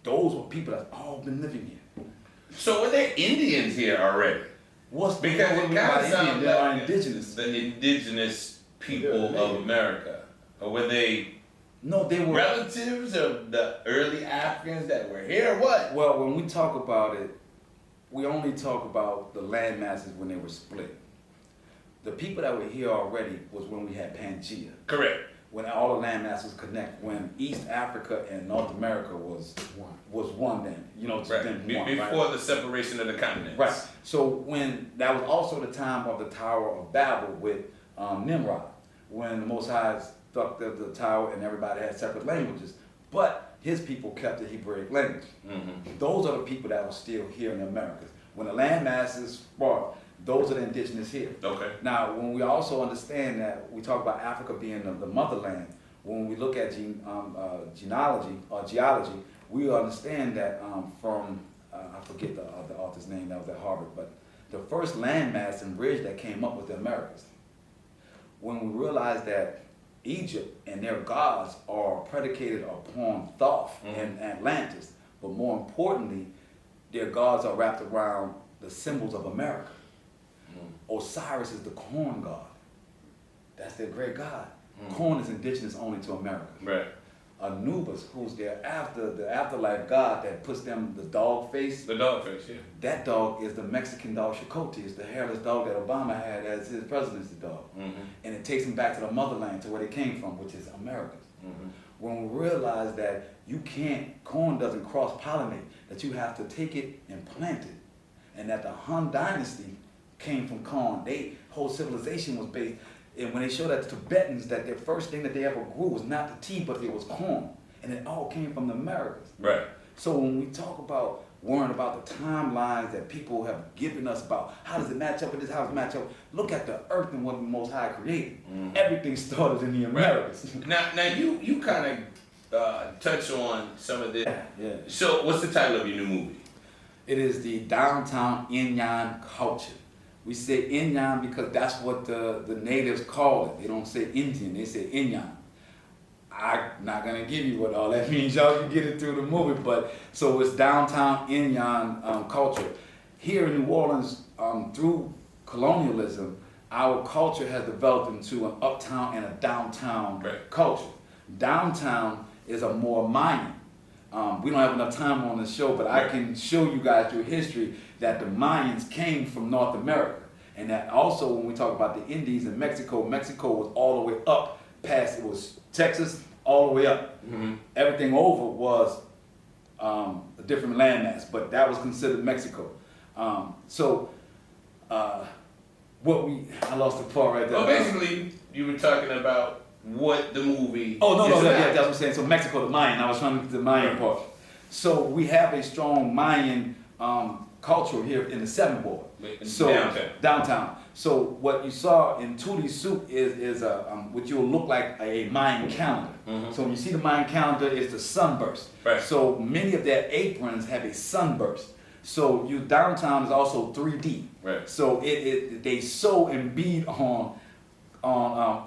Those were people that's all been living here. So were there Indians here already? Because Because it kind of sounds they are like indigenous. the indigenous people of America. Or were they No, they were relatives of the early Africans that were here or what? Well, when we talk about it, we only talk about the land masses when they were split. The people that were here already was when we had Pangea. Correct. When all the land masses connect. When East Africa and North America was one then. You know, Right. then one, Before right? the separation of the continents. Right. So when that was also the time of the Tower of Babel with Nimrod, when the Most High stuck the tower and everybody had separate languages, but his people kept the Hebraic language. Those are the people that are still here in the Americas. When the land masses spark, those are the indigenous here. Okay. Now, when we also understand that we talk about Africa being the motherland, when we look at genealogy or geology, we understand that I forget the author's name that was at Harvard, but the first landmass and ridge that came up was the Americas. When we realized that Egypt and their gods are predicated upon Thoth and Atlantis, but more importantly, their gods are wrapped around the symbols of America. Osiris is the corn god. That's their great god. Corn is indigenous only to America. Right. Anubis, who's the afterlife god that puts them the dog face. The dogfish, yeah. That dog is the Mexican dog Chakotay. It's the hairless dog that Obama had as his presidency dog. And it takes them back to the motherland, to where they came from, which is America. When we realize that corn doesn't cross-pollinate, that you have to take it and plant it, and that the Han Dynasty came from corn. Whole civilization was based, and when they showed that to Tibetans, that their first thing that they ever grew was not the tea, but it was corn. And it all came from the Americas. Right. So when we talk about worrying about the timelines that people have given us about how does it match up with this, how does it match up. Look at the earth and what the Most High created. Everything started in the Americas. Now you kind of touch on some of this. Yeah. So what's the title of your new movie? It is the downtown Indian culture. We say Indian because that's what the natives call it. They don't say Indian, they say Indian. I'm not gonna give you what all that means. Y'all can get it through the movie. But so it's downtown Indian culture. Here in New Orleans, through colonialism, our culture has developed into an uptown and a downtown culture. Downtown is a more Mayan. We don't have enough time on the show, but I can show you guys through history that the Mayans came from North America. And that also when we talk about the Indies in Mexico, Mexico was all the way up past, it was Texas all the way up. Everything over was a different landmass, but that was considered Mexico. I lost the part right there. Well, basically, you were talking about what the movie. Oh, no, is yeah, about. that's what I'm saying. So Mexico, the Mayan. I was trying to get the Mayan part. So we have a strong Mayan culture here in the Seventh Ward. Downtown. So what you saw in Tootie's suit is what you'll look like a Mayan calendar. So when you see the Mayan calendar, it's the sunburst. Right. So many of their aprons have a sunburst. So downtown is also 3D. Right. So they sew and bead on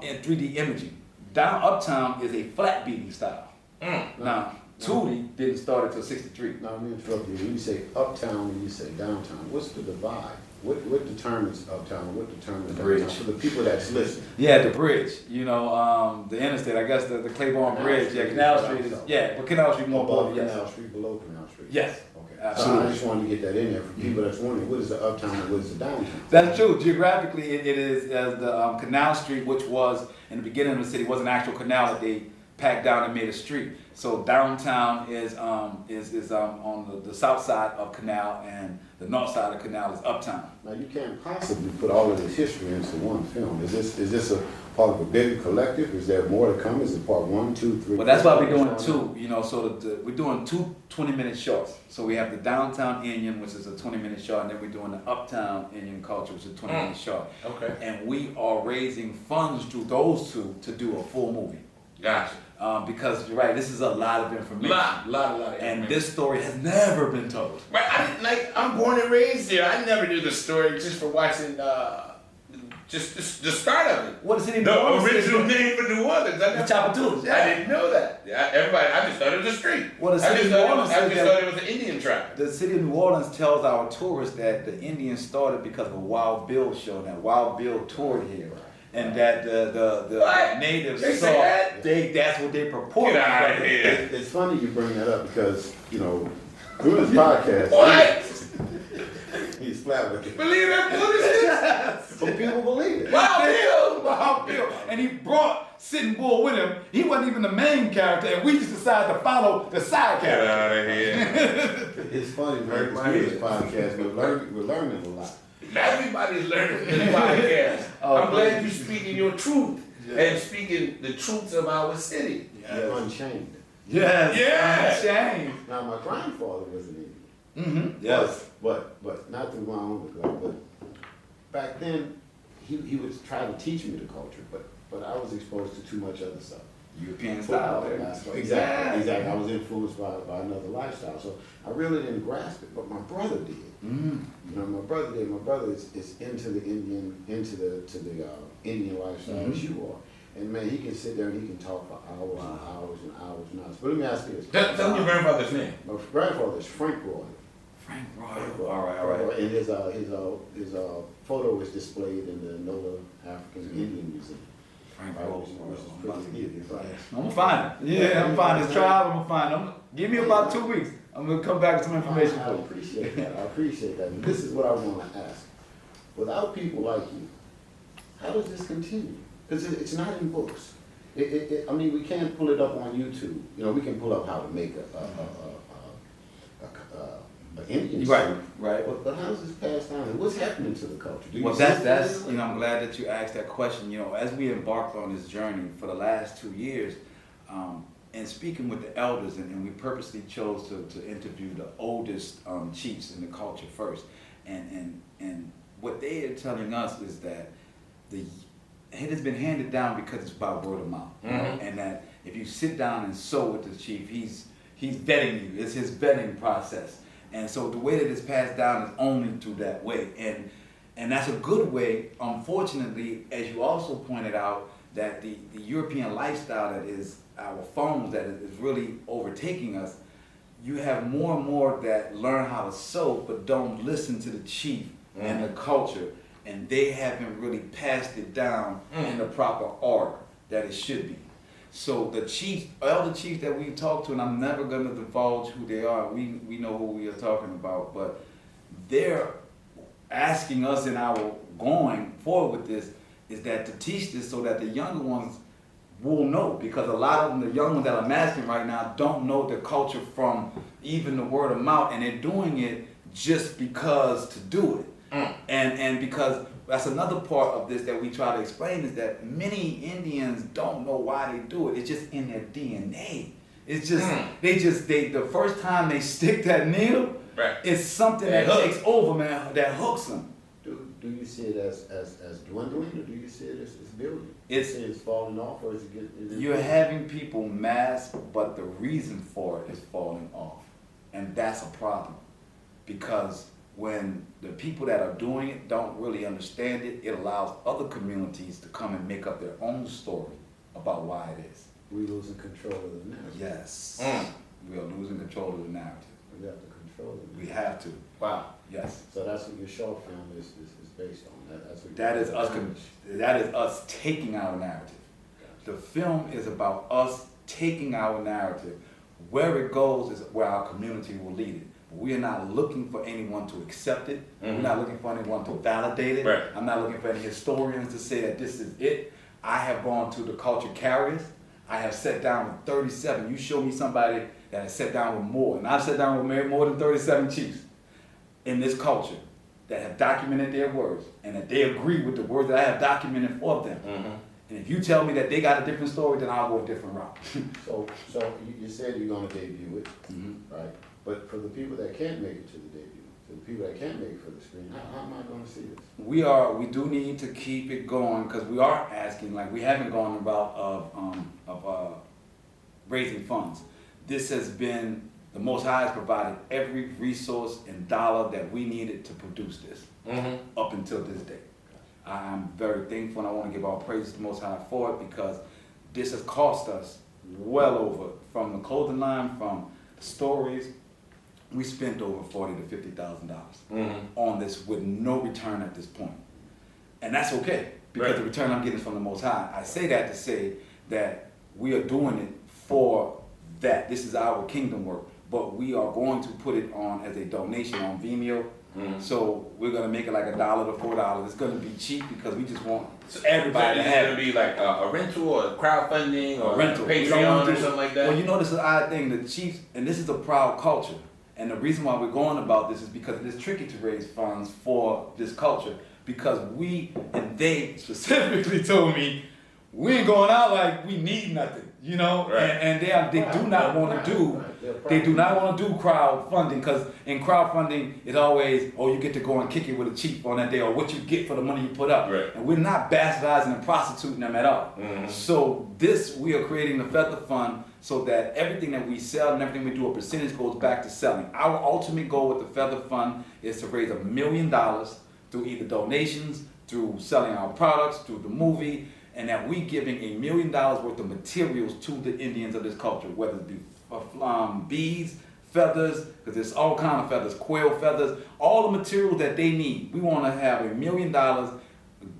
in 3D imaging. Uptown is a flat beading style. Now, Tootie didn't start until 63. Now, let me interrupt you. When you say uptown and you say downtown, what's the divide? What determines uptown and what determines downtown? Bridge. For the people that's listening. Yeah, the bridge. The interstate. I guess the Claiborne Canal Bridge. Street Yeah, Canal is Street is. downtown. Yeah, but Canal Street more Above above. Yes. Canal Street, below Canal Street. Yes. Okay. Absolutely. So I just wanted to get that in there for people that's wondering what is the uptown and what is the downtown. That's true. Geographically, it is as the Canal Street, which was in the beginning of the city, was an actual canal that they packed down and made a street. So downtown is on the south side of Canal, and the north side of Canal is uptown. Now you can't possibly put all of this history into one film. Is this a part of a bigger collective? Is there more to come? Is it part 1, 2, 3? Well, that's why we're doing two. So we're doing two 20-minute shorts. So we have the downtown Indian, which is a 20-minute short, and then we're doing the uptown Indian culture, which is a 20-minute short. Okay. And we are raising funds through those two to do a full movie. Gotcha. Because you're right, this is a lot of information. Lot of information. And this story has never been told. Right, I'm born and raised here. I never knew the story just for watching just the start of it. What is it in The New Orleans? original name for New Orleans. The Chapatoulas, yeah. I didn't know that. Yeah, I just thought it was a street. Well, the I city just of New thought Orleans I said just that- thought it was an Indian tribe. The city of New Orleans tells our tourists that the Indians started because of a Wild Bill show. That Wild Bill toured here. And that the What? natives They saw, say that? that's what they purport. Get out of here. It's funny you bring that up because, through this podcast, What? he's flabbergasted. Believe that bullshit? Some people believe it. Wild Bill. And he brought Sitting Bull with him. He wasn't even the main character, and we just decided to follow the side Get character. out of here. It's funny, man, because through this podcast, we're learning a lot. Everybody's learning from this podcast. I'm glad you're speaking your truth and speaking the truths of our city. You're unchained. Yes. Yeah. Shame. Now, my grandfather was an Indian. Mm-hmm. Yes. But not through my own neglect, but back then, he would try to teach me the culture, but I was exposed to too much other stuff. European style. Basketball. Exactly. I was influenced by another lifestyle, so I really didn't grasp it, but my brother did. My brother did. My brother is into the Indian lifestyle as you are, and man, he can sit there and he can talk for hours and hours and hours and hours. But let me ask you this: Tell me your grandfather's name. my grandfather is Frank Roy. Frank Roy. All right. And his photo is displayed in the NOLA African Indian Museum. Frank Right, Roy. which is pretty neat, right? I'm gonna find it. Yeah, I'm gonna find his tribe. I'm gonna find him. Give me about 2 weeks. I'm gonna come back with some information I for you. appreciate that. I appreciate that. And this is what I want to ask. Without people like you, how does this continue? Because it's not in books. We can't pull it up on YouTube. We can pull up how to make an Indian soup. Right. But how does this pass down? And what's happening to the culture? Do you Well, see that's it? I'm glad that you asked that question. As we embarked on this journey for the last 2 years, and speaking with the elders, and we purposely chose to interview the oldest chiefs in the culture first, and what they are telling us is that it has been handed down because it's by word of mouth, you know, and that if you sit down and sew with the chief, he's vetting you. It's his vetting process, and so the way that it's passed down is only through that way, and that's a good way. Unfortunately, as you also pointed out, that the European lifestyle that is our phones that is really overtaking us, you have more and more that learn how to sew but don't listen to the chief and the culture, and they haven't really passed it down in the proper order that it should be. So the chiefs, elder chiefs that we talk to, and I'm never going to divulge who they are, we know who we are talking about, but they're asking us in our going forward with this is that to teach this so that the younger ones will know, because a lot of them, the young ones that I'm asking right now, don't know the culture from even the word of mouth, and they're doing it just because to do it. And because that's another part of this that we try to explain is that many Indians don't know why they do it. It's just in their DNA. It's just, the first time they stick that needle, it's something that takes over, man, that hooks them. Do you see it as dwindling, or do you see it as building? It's falling off, or is it getting? You're having people mask, but the reason for it is falling off, and that's a problem, because when the people that are doing it don't really understand it, it allows other communities to come and make up their own story about why it is. We're losing control of the narrative. Yes, we are losing control of the narrative. We have to control it. We have to. Wow. Yes. So that's what your short film is based on. That's what That is us taking our narrative. The film is about us taking our narrative. Where it goes is where our community will lead it. We are not looking for anyone to accept it. We're not looking for anyone to validate it. Right. I'm not looking for any historians to say that this is it. I have gone to the culture carriers. I have sat down with 37. You show me somebody that has sat down with more, and I've sat down with more than 37 chiefs in this culture that have documented their words and that they agree with the words that I have documented for them. And if you tell me that they got a different story, then I'll go a different route. So you said you're going to debut it, right? But for the people that can't make it to the debut, for the people that can't make it for the screen, how am I going to see this? We do need to keep it going, because we are asking, like, we haven't gone the route of raising funds. This has been, the Most High has provided every resource and dollar that we needed to produce this up until this day. I'm very thankful, and I want to give all praise to the Most High for it, because this has cost us well over, from the clothing line, from the stories. We spent over $40,000 to $50,000 on this with no return at this point. And that's okay, because the return I'm getting is from the Most High. I say that to say that we are doing it for that. This is our kingdom work, but we are going to put it on as a donation on Vimeo. So we're going to make it like $1 to $4. It's going to be cheap because we just want everybody to have it. It's going to be like a rental or crowdfunding or rental. Patreon or something like that? Well, you know, this is an odd thing. The Chiefs, and this is a proud culture. And the reason why we're going about this is because it is tricky to raise funds for this culture, because we, and they specifically told me, we ain't going out like we need nothing, you know, and they do not want to do crowdfunding, because in crowdfunding it's always, oh, you get to go and kick it with a chief on that day, or what you get for the money you put up, and we're not bastardizing and prostituting them at all. So we are creating the Feather Fund so that everything that we sell and everything we do, a percentage goes back to selling. Our ultimate goal with the Feather Fund is to raise $1 million through either donations, through selling our products, through the movie, and that we giving $1 million worth of materials to the Indians of this culture, whether it be beads, feathers, because there's all kind of feathers, quail feathers, all the materials that they need. We want to have $1 million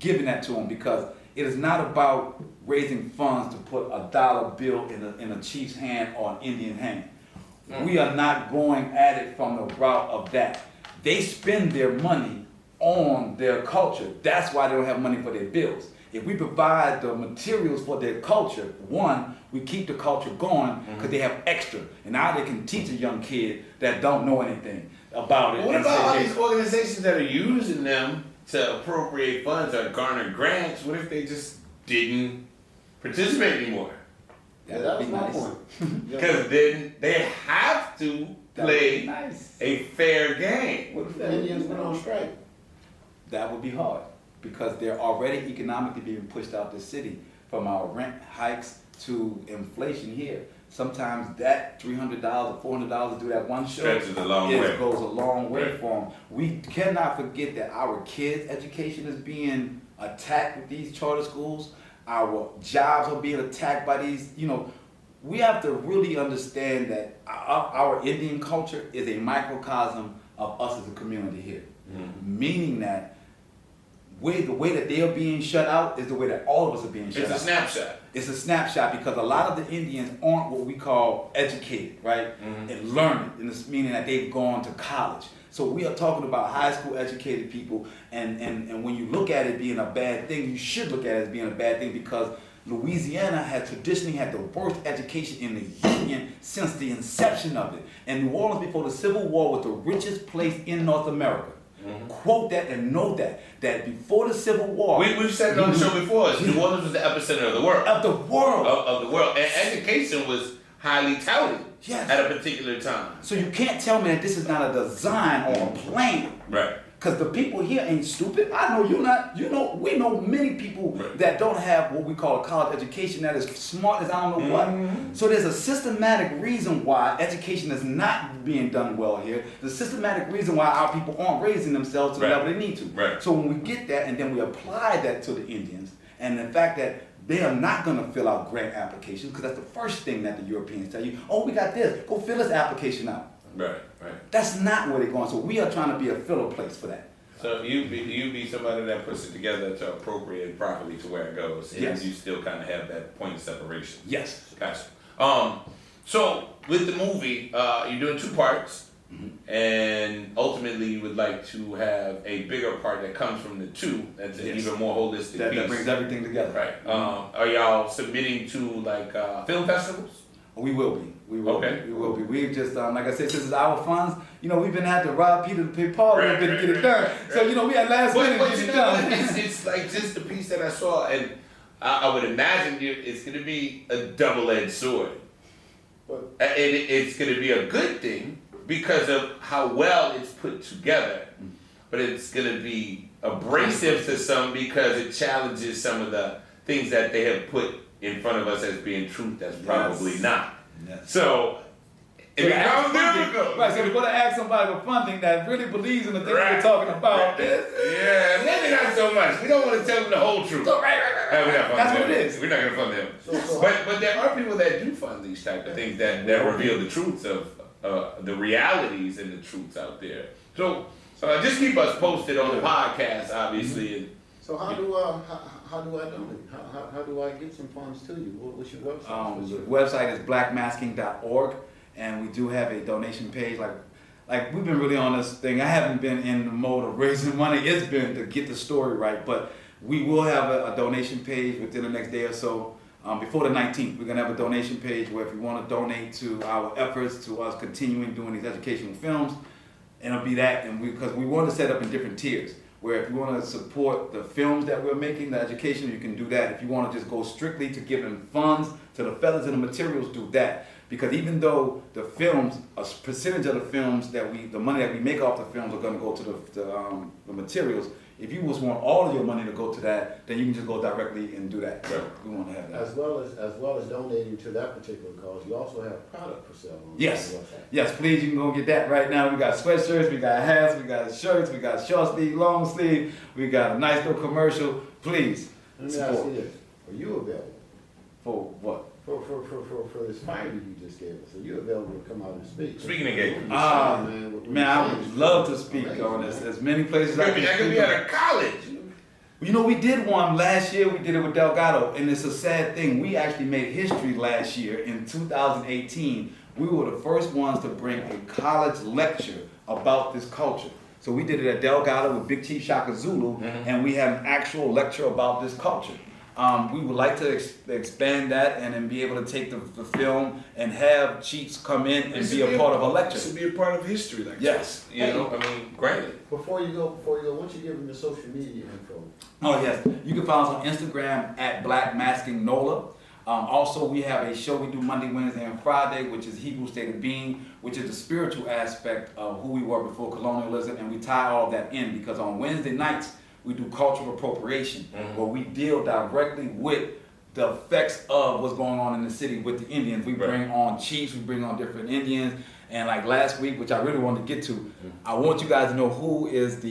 giving that to them, because it is not about raising funds to put a dollar bill in a chief's hand or an Indian hand. We are not going at it from the route of that. They spend their money on their culture. That's why they don't have money for their bills. If we provide the materials for their culture, one, we keep the culture going because they have extra. And now they can teach a young kid that don't know anything about it. What about all these organizations that are using them to appropriate funds or garner grants? What if they just didn't participate anymore? Yeah, That that would was be my nice. point. Because then they have to That would be play nice. a fair game. What if the Indians went on strike? That would be hard because they're already economically being pushed out the city from our rent hikes to inflation here. Sometimes that $300 or $400 to do that one show Stretches a long way. goes a long way for them. We cannot forget that our kids' education is being attacked with these charter schools. Our jobs are being attacked by these, we have to really understand that our Indian culture is a microcosm of us as a community here. Meaning that the way that they are being shut out is the way that all of us are being shut out. It's a snapshot. It's a snapshot because a lot of the Indians aren't what we call educated, right? And learned, and it's meaning that they've gone to college. So we are talking about high school educated people, and when you look at it being a bad thing, you should look at it as being a bad thing because Louisiana had traditionally had the worst education in the Union since the inception of it. And New Orleans before the Civil War was the richest place in North America. Quote that and know that before the Civil War, We've said it on the show before. New Orleans was the epicenter of the world. of the world. Of the world. And education was highly touted Yes. at a particular time. So you can't tell me that this is not a design or a plan. Right. Because the people here ain't stupid. I know you're not. We know many people that don't have what we call a college education that is smart as I don't know what. So there's a systematic reason why education is not being done well here. There's a systematic reason why our people aren't raising themselves to the level they need to. Right. So when we get that and then we apply that to the Indians and the fact that they are not going to fill out grant applications because that's the first thing that the Europeans tell you. Oh, we got this. Go fill this application out. Right. Right. That's not where they're going. So we are trying to be a filler place for that. So you be somebody that puts it together to appropriate it properly to where it goes. And Yes. you still kind of have that point of separation. Yes. Gotcha. So with the movie, you're doing 2 parts. And ultimately, you would like to have a bigger part that comes from the 2. That's an Yes. even more holistic That piece. brings everything together. Right. Are y'all submitting to like film festivals? We will be. We will Okay. be. We will be. We've just, like I said, since it's our funds, we've been had to rob Peter to pay Paul a little bit to get it done. So, we had last minute to But get you it know done. what? It's like just the piece that I saw, and I would imagine it's going to be a double-edged sword. But And it's going to be a good thing because of how well it's put together, but it's going to be abrasive to some because it challenges some of the things that they have put in front of us as being truth that's probably not. Yes. So it becomes difficult. Right, so we're going to ask somebody for funding that really believes in the things Right. we're talking about. Yeah, maybe not so much. We don't want to tell them the whole truth. Right. We're not funding That's what them. it is. We're not going to fund them. So- But there are people that do fund these type of things that reveal the truths of the realities and the truths out there. So just keep us posted on the podcast, obviously. So how do I donate? How do I get some funds to you? What's your website? The website is blackmasking.org, and we do have a donation page. Like we've been really on this thing. I haven't been in the mode of raising money. It's been to get the story right, but we will have a donation page within the next day or so. Before the 19th, we're gonna have a donation page where if you want to donate to our efforts, to us continuing doing these educational films, and it'll be that. And because we want to set up in different tiers. Where if you want to support the films that we're making, the education, you can do that. If you want to just go strictly to giving funds to the feathers and the materials, do that. Because even though the films, a percentage of the films the money that we make off the films are going to go to the materials. If you just want all of your money to go to that, then you can just go directly and do that. So we want to have that. As well as donating to that particular cause, you also have product for sale on Yes. the website. Yes, please, you can go get that right now. We got sweatshirts, we got hats, we got shirts, we got short sleeve, long sleeve, we got a nice little commercial. Please, Let me ask you this: are you available For what? for this finding you just gave us? Are you available to come out and speak? Speaking engagement. Man, I would love to speak on this. As many places I I could can be speak on. at a college. We did one last year. We did it with Delgado, and it's a sad thing. We actually made history last year in 2018. We were the first ones to bring a college lecture about this culture. So we did it at Delgado with Big Chief Shaka Zulu, and we had an actual lecture about this culture. We would like to expand that and then be able to take the film and have chiefs come in and be a part of a lecture. To be a part of history lecture. Yes. Granted. Before you go, why don't you give them the social media info? Oh yes, you can follow us on Instagram at Black Masking NOLA. Also, we have a show we do Monday, Wednesday, and Friday, which is Hebrew State of Being, which is the spiritual aspect of who we were before colonialism, and we tie all that in because on Wednesday nights we do cultural appropriation, where we deal directly with the effects of what's going on in the city with the Indians. We bring on chiefs, we bring on different Indians, and like last week, which I really wanted to get to, I want you guys to know who is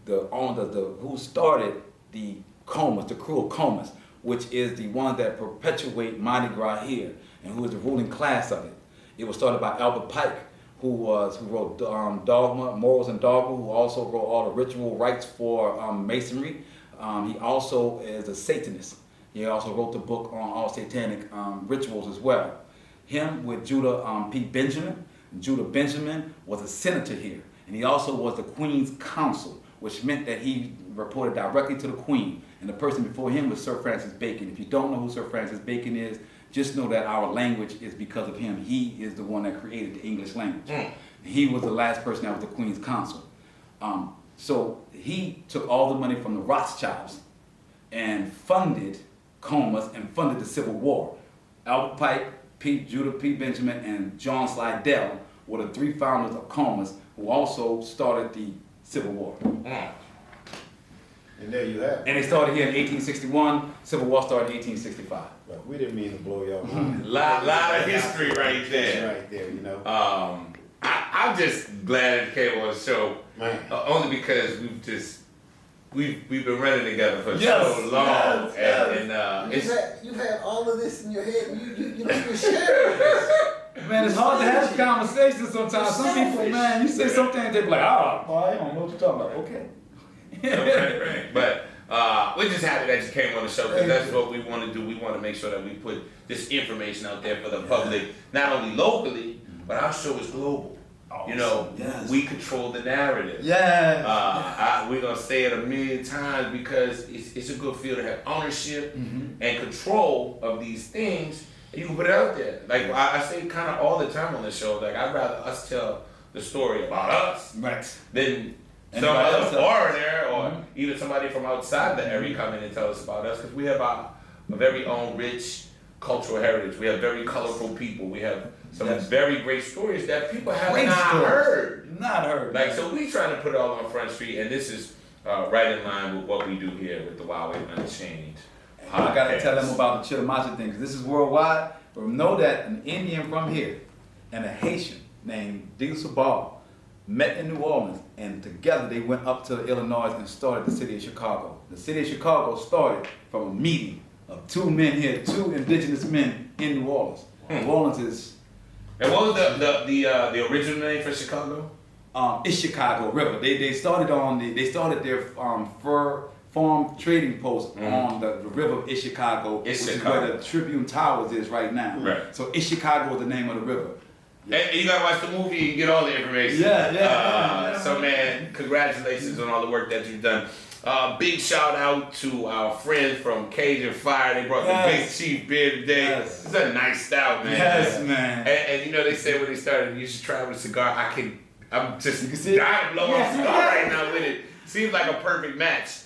who started the Comas, the crew of Comas, which is the ones that perpetuate Mardi Gras here, and who is the ruling class of it. It was started by Albert Pike, who wrote Dogma, Morals and Dogma, who also wrote all the ritual rites for Masonry. He also is a Satanist. He also wrote the book on all satanic rituals as well. Him with Judah P. Benjamin. Judah Benjamin was a senator here, and he also was the Queen's counsel, which meant that he reported directly to the Queen. And the person before him was Sir Francis Bacon. If you don't know who Sir Francis Bacon is, just know that our language is because of him. He is the one that created the English language. He was the last person that was the Queen's counsel. So he took all the money from the Rothschilds and funded Comas and funded the Civil War. Albert Pike, Judah P. Benjamin, and John Slidell were the three founders of Comas, who also started the Civil War. And there you have it. And they started here in 1861. Civil War started in 1865. Look, we didn't mean to blow y'all mind. Lot of history right there. Right there, you know. I'm just glad it came on the show, Man. only because we've been running together for Yes, so long, yes, You've had all of this in your head, and you were sharing this. Man, it's hard to have this conversation sometimes. Some people, man, you say something and they be like, boy, I don't know what you're talking about. Okay. right. But we're just happy that you came on the show because that's what we want to do. We want to make sure that we put this information out there for the public, not only locally, but our show is global. You know, we control the narrative. We're going to say it a million times because it's a good feel to have ownership and control of these things. And you can put it out there. Like I say kind of all the time on the show, like I'd rather us tell the story about us than some other foreigner or even somebody from outside the area come in and tell us about us, because we have our very own rich cultural heritage. We have very colorful people. We have some very great stories that people have not heard. Like, so we trying to put it all on Front Street, and this is right in line with what we do here with the Wild Way Unchained. I gotta tell them about the Chittimacha thing, because this is worldwide. But know that an Indian from here and a Haitian named Diesel Ball met in New Orleans, and together they went up to Illinois and started the city of Chicago. The city of Chicago started from a meeting of two men here, two indigenous men in New Orleans. New Orleans is... And what was the original name for Chicago? It's Chicago River. They started their fur farm trading post on the river of Chicago, which is where the Tribune Towers is right now. Right. So Chicago is the name of the river. And you gotta watch the movie and get all the information. So man, congratulations on all the work that you've done. Big shout out to our friends from Cajun Fire. They brought the Big Chief beer today. It's a nice stout, man. Yes, man. And you know they said when they started, you should try with a cigar. I'm just dying to blow off a cigar right now with it. Seems like a perfect match.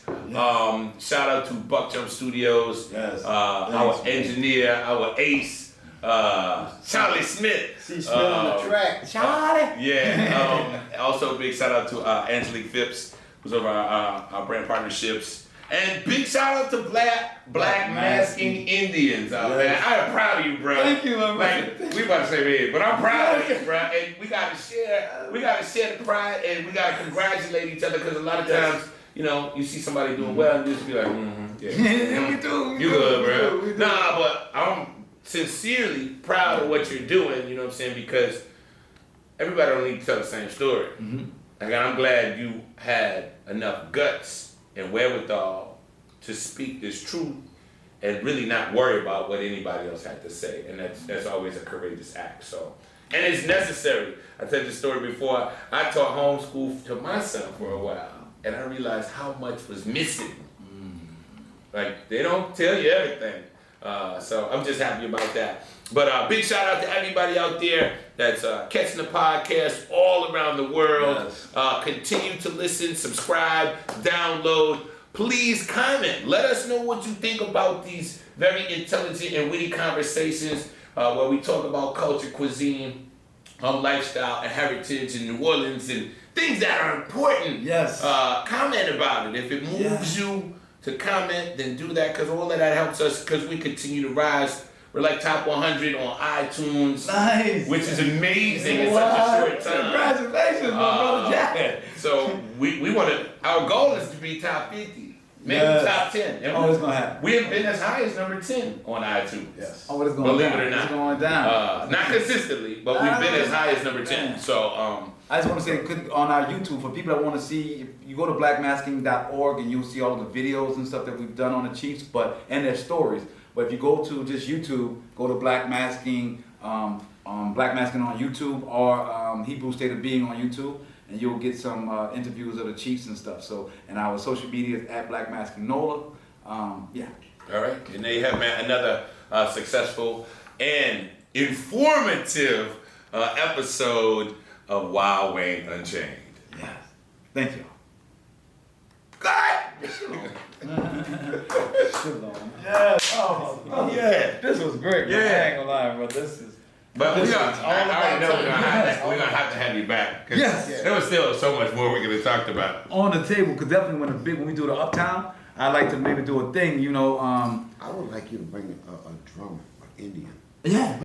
Shout out to Buck Jump Studios, our engineer, our ace, Charlie Smith. See Smith on the track. Charlie. Yeah. Also, big shout out to Angelique Phipps, who's over our brand partnerships. And big shout out to Black Masking Indians out there. I am proud of you, bro. Thank you, man. Like, we about to say it, but I'm proud of you, bro. And we gotta share the pride, and we gotta congratulate each other, because a lot of times, you know, you see somebody doing well and you just be like, Yeah, we do. You good, bro. We do. Nah, but I'm sincerely proud of what you're doing, you know what I'm saying? Because everybody don't need to tell the same story. Like, I'm glad you had enough guts and wherewithal to speak this truth and really not worry about what anybody else had to say. And that's always a courageous act. So, and it's necessary. I told the story before. I taught homeschool to my son for a while, and I realized how much was missing. Like, they don't tell you everything. So I'm just happy about that. But big shout out to everybody out there that's catching the podcast all around the world. Continue to listen, subscribe, download. please comment. Let us know what you think about these very intelligent and witty conversations where we talk about culture, cuisine, lifestyle, and heritage in New Orleans and things that are important. Yes. Comment about it. If it moves you to comment, then do that, because all of that helps us, because we continue to rise. We're like top 100 on iTunes, Nice. which is amazing in such a short time. Congratulations, my brother Jack. So we want to. Our goal is to be top 50, maybe top 10. And Oh, it's gonna happen. we have been as high as number 10 on iTunes. Yes. Oh, it's going Believe down. it or not. It's going down. Not consistently, but we've been as high as number 10. So I just want to say on our YouTube, for people that want to see, if you go to blackmasking.org and you'll see all of the videos and stuff that we've done on the Chiefs, and their stories. But if you go to just YouTube, go to Black Masking on YouTube or Hebrew State of Being on YouTube, and you'll get some interviews of the Chiefs and stuff. So, and our social media is at Black Masking NOLA. Yeah. all right, and there you have, man, another successful and informative episode of Wild Wayne Unchained. Yes. Thank you. God. Yes. Oh, Yeah. this was great. Man. Yeah. I ain't gonna lie, bro. This is. But This I is all already about know we're gonna time. have to have you back. 'Cause Yes. there was still so much more we're gonna talk about. On the table, because definitely when we do the Uptown, I like to maybe do a thing, I would like you to bring a drum, an Indian. Yeah.